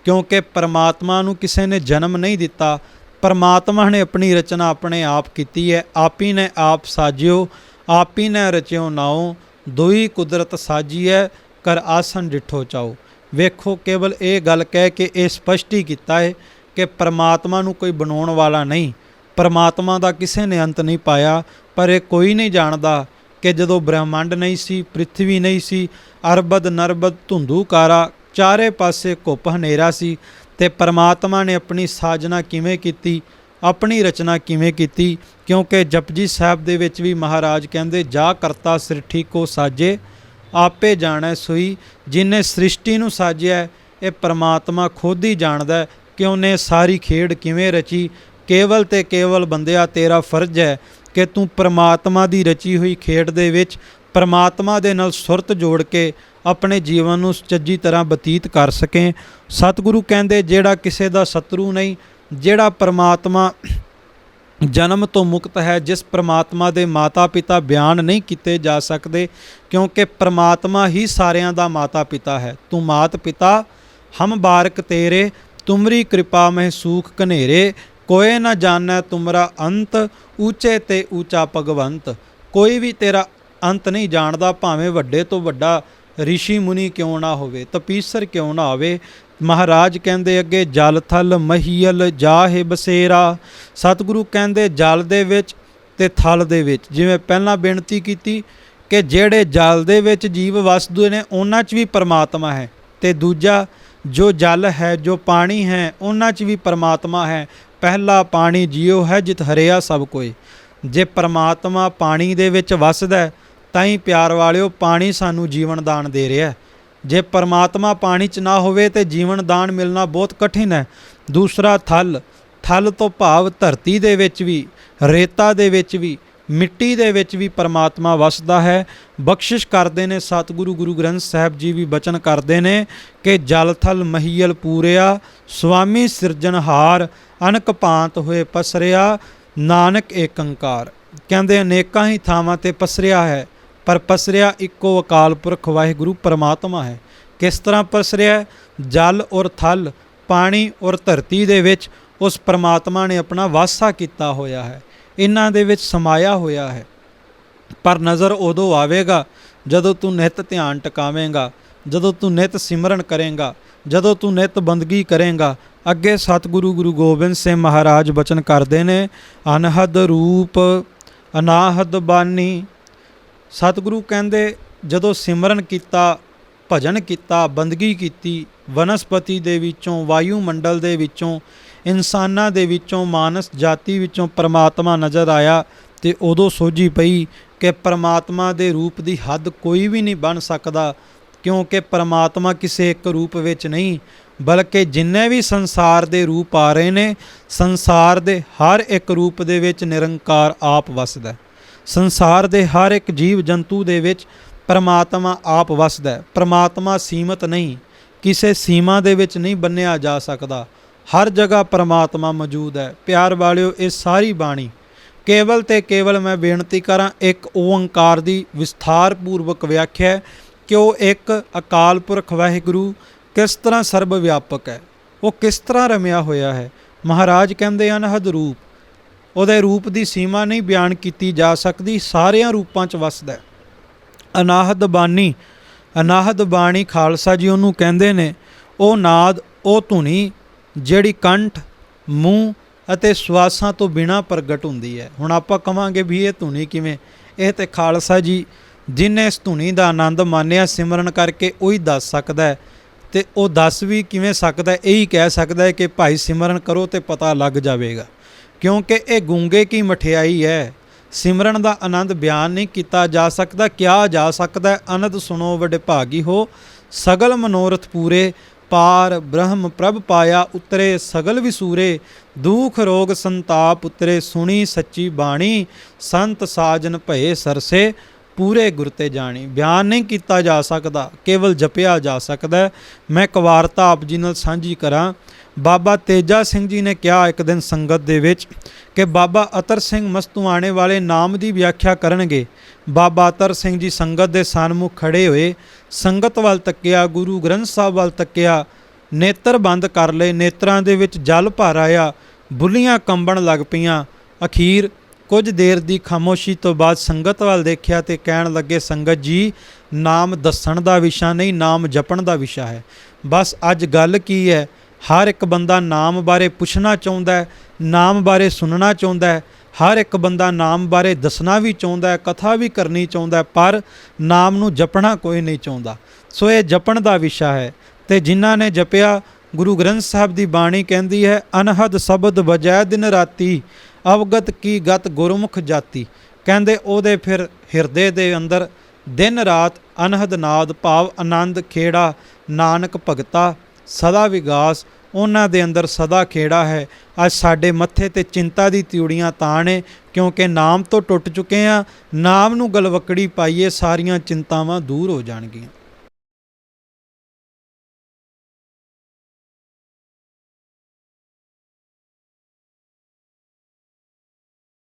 ਕਿਉਂਕਿ ਪਰਮਾਤਮਾ ਨੂੰ ਕਿਸੇ ਨੇ ਜਨਮ ਨਹੀਂ ਦਿੱਤਾ। ਪਰਮਾਤਮਾ ਨੇ ਆਪਣੀ ਰਚਨਾ ਆਪਣੇ ਆਪ ਕੀਤੀ ਹੈ। ਆਪੀ ਨੇ ਆਪ ਸਾਜਿਓ, ਆਪੀ ਨੇ ਰਚਿਓ ਨਾਉ। ਦੋਈ ਕੁਦਰਤ ਸਾਜੀਐ, ਕਰ ਆਸਨ ਡਿਠੋ ਚਾਓ। ਵੇਖੋ ਕੇਵਲ ਇਹ ਗੱਲ ਕਹਿ ਕੇ ਇਹ ਸਪਸ਼ਟ ਹੀ ਕੀਤਾ ਹੈ ਕਿ ਪਰਮਾਤਮਾ ਨੂੰ ਕੋਈ ਬਣਾਉਣ ਵਾਲਾ ਨਹੀਂ, ਪਰਮਾਤਮਾ ਦਾ ਕਿਸੇ ਨੇ ਅੰਤ ਨਹੀਂ ਪਾਇਆ। ਪਰ ਇਹ ਕੋਈ ਨਹੀਂ ਜਾਣਦਾ ਕਿ ਜਦੋਂ ਬ੍ਰਹਿਮੰਡ ਨਹੀਂ ਸੀ, ਪ੍ਰਿਥਵੀ ਨਹੀਂ ਸੀ, ਅਰਬਦ ਨਰਬਦ ਧੁੰਦੂਕਾਰਾ, ਚਾਰੇ ਪਾਸੇ ਘੁੱਪ ਹਨੇਰਾ ਸੀ, ਤੇ ਪਰਮਾਤਮਾ ਨੇ ਆਪਣੀ ਸਾਜਨਾ ਕਿਵੇਂ ਕੀਤੀ, ਆਪਣੀ ਰਚਨਾ ਕਿਵੇਂ ਕੀਤੀ। ਕਿਉਂਕਿ ਜਪਜੀ ਸਾਹਿਬ ਦੇ ਵਿੱਚ ਵੀ ਮਹਾਰਾਜ ਕਹਿੰਦੇ, ਜਾ ਕਰਤਾ ਸ੍ਰਿਸ਼ਟੀ ਕੋ ਸਾਜੇ, ਆਪੇ ਜਾਣੈ ਸੋਈ। ਜਿਹਨੇ ਸ੍ਰਿਸ਼ਟੀ ਨੂੰ ਸਾਜਿਆ ਇਹ ਪਰਮਾਤਮਾ ਖੁਦ ਹੀ ਜਾਣਦਾ ਕਿ ਉਹਨੇ ਸਾਰੀ ਖੇਡ ਕਿਵੇਂ ਰਚੀ। ਕੇਵਲ ਤੇ ਕੇਵਲ ਬੰਦਿਆ ਤੇਰਾ ਫਰਜ਼ ਹੈ ਕਿ ਤੂੰ ਪਰਮਾਤਮਾ ਦੀ ਰਚੀ ਹੋਈ ਖੇਡ ਦੇ ਵਿੱਚ ਪਰਮਾਤਮਾ ਦੇ ਨਾਲ ਸੁਰਤ ਜੋੜ ਕੇ ਆਪਣੇ ਜੀਵਨ ਨੂੰ ਸੁਚੱਜੀ ਤਰ੍ਹਾਂ ਬਤੀਤ ਕਰ ਸਕੇ। ਸਤਿਗੁਰੂ ਕਹਿੰਦੇ ਜਿਹੜਾ ਕਿਸੇ ਦਾ ਸ਼ਤਰੂ ਨਹੀਂ, ਜਿਹੜਾ ਪਰਮਾਤਮਾ ਜਨਮ ਤੋਂ ਮੁਕਤ ਹੈ, ਜਿਸ ਪਰਮਾਤਮਾ ਦੇ ਮਾਤਾ ਪਿਤਾ ਬਿਆਨ ਨਹੀਂ ਕੀਤੇ ਜਾ ਸਕਦੇ, ਕਿਉਂਕਿ ਪਰਮਾਤਮਾ ਹੀ ਸਾਰਿਆਂ ਦਾ ਮਾਤਾ ਪਿਤਾ ਹੈ। ਤੂੰ ਮਾਤ ਪਿਤਾ ਹਮ ਬਾਰਕ ਤੇਰੇ, ਤੁਮਰੀ ਕਿਰਪਾ ਮਹਿ ਸੂਖ ਕਨੇਰੇ, ਕੋਏ ਨਾ ਜਾਣੈ ਤੁਮਰਾ ਅੰਤ, ਉੱਚੇ ਤੇ ਉੱਚਾ ਭਗਵੰਤ। ਕੋਈ ਵੀ ਤੇਰਾ ਅੰਤ ਨਹੀਂ ਜਾਣਦਾ, ਭਾਵੇਂ ਵੱਡੇ ਤੋਂ ਵੱਡਾ ਰਿਸ਼ੀ ਮੁਨੀ ਕਿਉਂ ਨਾ ਹੋਵੇ, ਤਪੀਸਰ ਕਿਉਂ ਨਾ ਹੋਵੇ। ਮਹਾਰਾਜ ਕਹਿੰਦੇ ਅੱਗੇ ਜਲ ਥਲ ਮਹੀਲ ਜਾਹੇ ਬਸੇਰਾ। ਸਤਿਗੁਰੂ ਕਹਿੰਦੇ ਜਲ ਦੇ ਵਿੱਚ ਤੇ ਥਲ ਦੇ ਵਿੱਚ, ਜਿਵੇਂ ਪਹਿਲਾਂ ਬੇਨਤੀ ਕੀਤੀ ਕਿ ਜਿਹੜੇ ਜਲ ਦੇ ਵਿੱਚ ਜੀਵ ਵਸਦੇ ਨੇ ਉਹਨਾਂ 'ਚ ਵੀ ਪਰਮਾਤਮਾ ਹੈ, ਤੇ ਦੂਜਾ ਜੋ ਜਲ ਹੈ, ਜੋ ਪਾਣੀ ਹੈ, ਉਹਨਾਂ 'ਚ ਵੀ ਪਰਮਾਤਮਾ ਹੈ। ਪਹਿਲਾ ਪਾਣੀ ਜਿਉ ਹੈ ਜਿਤ ਹਰਿਆ ਸਭ ਕੋਇ। ਜੇ ਪਰਮਾਤਮਾ ਪਾਣੀ ਦੇ ਵਿੱਚ ਵਸਦਾ ਤਾਂ ਹੀ ਪਿਆਰ ਵਾਲਿਓ ਪਾਣੀ ਸਾਨੂੰ ਜੀਵਨ ਦਾਨ ਦੇ ਰਿਹਾ। ਜੇ ਪਰਮਾਤਮਾ ਪਾਣੀ 'ਚ ਨਾ ਹੋਵੇ ਤਾਂ ਜੀਵਨ ਦਾਨ ਮਿਲਣਾ ਬਹੁਤ ਕਠਿਨ ਹੈ। ਦੂਸਰਾ ਥਲ, ਥਲ ਤੋਂ ਭਾਵ ਧਰਤੀ ਦੇ ਵਿੱਚ ਵੀ, ਰੇਤਾ ਦੇ ਵਿੱਚ ਵੀ, ਮਿੱਟੀ ਦੇ ਵਿੱਚ ਵੀ ਪਰਮਾਤਮਾ ਵਸਦਾ ਹੈ। ਬਖਸ਼ਿਸ਼ ਕਰਦੇ ਨੇ ਸਤਿਗੁਰੂ ਗੁਰੂ ਗ੍ਰੰਥ ਸਾਹਿਬ ਜੀ ਵੀ ਬਚਨ ਕਰਦੇ ਨੇ ਕਿ ਜਲ ਥਲ ਮਹੀਲ ਪੂਰਿਆ, ਸੁਆਮੀ ਸਿਰਜਣਹਾਰ, ਅਨਕ ਭਾਂਤ ਹੋਏ ਪਸਰਿਆ, ਨਾਨਕ ਏਕ ਓੰਕਾਰ। ਕਹਿੰਦੇ ਅਨੇਕਾਂ ਹੀ ਥਾਵਾਂ 'ਤੇ ਪਸਰਿਆ ਹੈ, ਪਰ ਪਸਰਿਆ ਇੱਕੋ ਅਕਾਲ ਪੁਰਖ ਵਾਹਿਗੁਰੂ ਪਰਮਾਤਮਾ ਹੈ। ਕਿਸ ਤਰ੍ਹਾਂ ਪਸਰਿਆ? ਜਲ ਔਰ ਥਲ, ਪਾਣੀ ਔਰ ਧਰਤੀ ਦੇ ਵਿੱਚ ਉਸ ਪਰਮਾਤਮਾ ਨੇ ਆਪਣਾ ਵਾਸਾ ਕੀਤਾ ਹੋਇਆ ਹੈ, ਇਹਨਾਂ ਦੇ ਵਿੱਚ ਸਮਾਇਆ ਹੋਇਆ ਹੈ। ਪਰ ਨਜ਼ਰ ਉਦੋਂ ਆਵੇਗਾ ਜਦੋਂ ਤੂੰ ਨਿਤ ਧਿਆਨ ਟਿਕਾਵੇਂਗਾ, ਜਦੋਂ ਤੂੰ ਨਿਤ ਸਿਮਰਨ ਕਰੇਂਗਾ, ਜਦੋਂ ਤੂੰ ਨਿਤ ਬੰਦਗੀ ਕਰੇਂਗਾ। ਅੱਗੇ ਸਤਿਗੁਰੂ ਗੁਰੂ ਗੋਬਿੰਦ ਸਿੰਘ ਮਹਾਰਾਜ ਬਚਨ ਕਰਦੇ ਨੇ, ਅਨਹਦ ਰੂਪ ਅਨਾਹਦ ਬਾਨੀ। ਸਤਿਗੁਰੂ ਕਹਿੰਦੇ ਜਦੋਂ ਸਿਮਰਨ ਕੀਤਾ, ਭਜਨ ਕੀਤਾ, ਬੰਦਗੀ ਕੀਤੀ, ਵਨਸਪਤੀ ਦੇ ਵਿੱਚੋਂ, ਵਾਯੂਮੰਡਲ ਦੇ ਵਿੱਚੋਂ, ਇਨਸਾਨਾਂ ਦੇ ਵਿੱਚੋਂ, ਮਾਨਸ ਜਾਤੀ ਵਿੱਚੋਂ ਪਰਮਾਤਮਾ ਨਜ਼ਰ ਆਇਆ ਤੇ ਉਦੋਂ ਸੋਝੀ ਪਈ ਕਿ ਪਰਮਾਤਮਾ ਦੇ ਰੂਪ ਦੀ ਹੱਦ ਕੋਈ ਵੀ ਨਹੀਂ ਬਣ ਸਕਦਾ, ਕਿਉਂਕਿ ਪਰਮਾਤਮਾ ਕਿਸੇ ਇੱਕ ਰੂਪ ਵਿੱਚ ਨਹੀਂ, ਬਲਕਿ ਜਿੰਨੇ ਵੀ ਸੰਸਾਰ ਦੇ ਰੂਪ ਆ ਰਹੇ ਨੇ, ਸੰਸਾਰ ਦੇ ਹਰ ਇੱਕ ਰੂਪ ਦੇ ਵਿੱਚ ਨਿਰੰਕਾਰ ਆਪ ਵਸਦਾ। ਸੰਸਾਰ ਦੇ ਹਰ ਇੱਕ ਜੀਵ ਜੰਤੂ ਦੇ ਵਿੱਚ ਪਰਮਾਤਮਾ ਆਪ ਵਸਦਾ। ਪਰਮਾਤਮਾ ਸੀਮਤ ਨਹੀਂ, ਕਿਸੇ ਸੀਮਾ ਦੇ ਵਿੱਚ ਨਹੀਂ ਬੰਨਿਆ ਜਾ ਸਕਦਾ, ਹਰ ਜਗ੍ਹਾ ਪਰਮਾਤਮਾ ਮੌਜੂਦ ਹੈ। ਪਿਆਰ ਵਾਲਿਓ, ਇਹ ਸਾਰੀ ਬਾਣੀ ਕੇਵਲ ਤੇ ਕੇਵਲ ਮੈਂ ਬੇਨਤੀ ਕਰਾਂ ਇੱਕ ਓੰਕਾਰ ਦੀ ਵਿਸਥਾਰ ਪੂਰਵਕ ਵਿਆਖਿਆ ਕਿ ਉਹ ਇੱਕ ਅਕਾਲ ਪੁਰਖ ਵਾਹਿਗੁਰੂ ਕਿਸ ਤਰ੍ਹਾਂ ਸਰਬ ਵਿਆਪਕ ਹੈ, ਉਹ ਕਿਸ ਤਰ੍ਹਾਂ ਰਮਿਆ ਹੋਇਆ ਹੈ। ਮਹਾਰਾਜ ਕਹਿੰਦੇ ਅਨਹਦ ਰੂਪ, ਉਹਦੇ ਰੂਪ ਦੀ ਸੀਮਾ ਨਹੀਂ ਬਿਆਨ ਕੀਤੀ ਜਾ ਸਕਦੀ, ਸਾਰਿਆਂ ਰੂਪਾਂ 'ਚ ਵਸਦਾ। ਅਨਾਹਦ ਬਾਣੀ, ਅਨਾਹਦ ਬਾਣੀ ਖਾਲਸਾ ਜੀ ਉਹਨੂੰ ਕਹਿੰਦੇ ਨੇ, ਉਹ ਨਾਦ, ਉਹ ਧੁਨੀ ਜਿਹੜੀ ਕੰਠ, ਮੂੰਹ ਅਤੇ ਸਵਾਸਾਂ ਤੋਂ ਬਿਨਾਂ ਪ੍ਰਗਟ ਹੁੰਦੀ ਹੈ। ਹੁਣ ਆਪਾਂ ਕਹਾਂਗੇ ਵੀ ਇਹ ਧੁਨੀ ਕਿਵੇਂ? ਇਹ ਤੇ ਖਾਲਸਾ ਜੀ ਜਿਹਨੇ ਇਸ ਧੁਨੀ ਦਾ ਆਨੰਦ ਮਾਣਿਆ ਸਿਮਰਨ ਕਰਕੇ ਉਹੀ ਦੱਸ ਸਕਦਾ ਹੈ, ਤੇ ਉਹ ਦੱਸ ਵੀ ਕਿਵੇਂ ਸਕਦਾ? ਇਹੀ ਕਹਿ ਸਕਦਾ ਹੈ ਕਿ ਭਾਈ ਸਿਮਰਨ ਕਰੋ ਤੇ ਪਤਾ ਲੱਗ ਜਾਵੇਗਾ, ਕਿਉਂਕਿ ਇਹ ਗੂੰਗੇ ਕੀ ਮਠਿਆਈ ਹੈ। ਸਿਮਰਨ ਦਾ ਆਨੰਦ ਬਿਆਨ ਨਹੀਂ ਕੀਤਾ ਜਾ ਸਕਦਾ, ਕਿਹਾ ਜਾ ਸਕਦਾ ਅਨੰਦ ਸੁਣੋ ਵਡਭਾਗੀ ਹੋ, ਸਗਲ ਮਨੋਰਥ ਪੂਰੇ, ਪਾਰ ਬ੍ਰਹਮ ਪ੍ਰਭ ਪਾਇਆ ਉਤਰੇ, ਸਗਲ ਵਿਸੂਰੇ, ਦੁਖ ਰੋਗ ਸੰਤਾਪ ਉਤਰੇ, ਸੁਣੀ ਸੱਚੀ ਬਾਣੀ, ਸੰਤ ਸਾਜਨ ਭਏ ਸਰਸੇ, ਪੂਰੇ ਗੁਰ ਤੇ ਜਾਣੀ। ਬਿਆਨ ਨਹੀਂ ਕੀਤਾ ਜਾ ਸਕਦਾ, ਕੇਵਲ ਜਪਿਆ ਜਾ ਸਕਦਾ। ਮੈਂ ਇੱਕ ਵਾਰਤਾ ਆਪ ਜੀ ਨਾਲ ਸਾਂਝੀ ਕਰਾਂ। ਬਾਬਾ ਤੇਜਾ ਸਿੰਘ ਜੀ ਨੇ ਕਿਹਾ ਇੱਕ ਦਿਨ ਸੰਗਤ ਦੇ ਵਿੱਚ ਕਿ ਬਾਬਾ ਅਤਰ ਸਿੰਘ ਮਸਤੂਆਣੇ ਵਾਲੇ ਨਾਮ ਦੀ ਵਿਆਖਿਆ ਕਰਨਗੇ। ਬਾਬਾ ਅਤਰ ਸਿੰਘ ਜੀ ਸੰਗਤ ਦੇ ਸਨਮੁਖ ਖੜੇ ਹੋਏ, ਸੰਗਤ ਵੱਲ ਤੱਕਿਆ, ਗੁਰੂ ਗ੍ਰੰਥ ਸਾਹਿਬ ਵੱਲ ਤੱਕਿਆ, ਨੇਤਰ ਬੰਦ ਕਰ ਲਏ, ਨੇਤਰਾਂ ਦੇ ਵਿੱਚ ਜਲ ਭਰ ਆਇਆ, ਬੁੱਲੀਆਂ ਕੰਬਣ ਲੱਗ ਪਈਆਂ। ਅਖੀਰ ਕੁਝ ਦੇਰ ਦੀ ਖਾਮੋਸ਼ੀ ਤੋਂ ਬਾਅਦ ਸੰਗਤ ਵੱਲ ਦੇਖਿਆ ਤੇ ਕਹਿਣ ਲੱਗੇ, ਸੰਗਤ ਜੀ ਨਾਮ ਦੱਸਣ ਦਾ ਵਿਸ਼ਾ ਨਹੀਂ, ਨਾਮ ਜਪਣ ਦਾ ਵਿਸ਼ਾ ਹੈ। ਬਸ ਅੱਜ ਗੱਲ ਕੀ ਹੈ, ਹਰ ਇੱਕ ਬੰਦਾ ਨਾਮ ਬਾਰੇ ਪੁੱਛਣਾ ਚਾਹੁੰਦਾ ਹੈ, ਨਾਮ ਬਾਰੇ ਸੁਣਨਾ ਚਾਹੁੰਦਾ ਹੈ, ਹਰ ਇੱਕ ਬੰਦਾ ਨਾਮ ਬਾਰੇ ਦੱਸਣਾ ਵੀ ਚਾਹੁੰਦਾ ਹੈ, ਕਥਾ ਵੀ ਕਰਨੀ ਚਾਹੁੰਦਾ ਹੈ, ਪਰ ਨਾਮ ਨੂੰ ਜਪਣਾ ਕੋਈ ਨਹੀਂ ਚਾਹੁੰਦਾ। ਸੋ ਇਹ ਜਪਣ ਦਾ ਵਿਸ਼ਾ ਹੈ। ਤੇ ਜਿਨ੍ਹਾਂ ਨੇ ਜਪਿਆ, ਗੁਰੂ ਗ੍ਰੰਥ ਸਾਹਿਬ ਦੀ ਬਾਣੀ ਕਹਿੰਦੀ ਹੈ, ਅਨਹਦ ਸ਼ਬਦ ਵਜੈ ਦਿਨ ਰਾਤੀ, ਅਵਗਤ ਕੀ ਗਤ ਗੁਰਮੁਖ ਜਾਤੀ। ਕਹਿੰਦੇ ਉਹਦੇ ਫਿਰ ਹਿਰਦੇ ਦੇ ਅੰਦਰ ਦਿਨ ਰਾਤ ਅਨਹਦ ਨਾਦ ਭਾਵ ਆਨੰਦ ਖੇੜਾ, ਨਾਨਕ ਭਗਤਾ ਸਦਾ ਵਿਗਾਸ, ਉਹਨਾਂ ਦੇ ਅੰਦਰ ਸਦਾ ਖੇੜਾ ਹੈ। ਅੱਜ ਸਾਡੇ ਮੱਥੇ ਤੇ ਚਿੰਤਾ ਦੀ ਤਿਉੜੀਆਂ ਤਾਂ ਨੇ ਕਿਉਂਕਿ ਨਾਮ ਤੋਂ ਟੁੱਟ ਚੁੱਕੇ ਹਾਂ। ਨਾਮ ਨੂੰ ਗਲਵੱਕੜੀ ਪਾਈਏ, ਸਾਰੀਆਂ ਚਿੰਤਾਵਾਂ ਦੂਰ ਹੋ ਜਾਣਗੀਆਂ।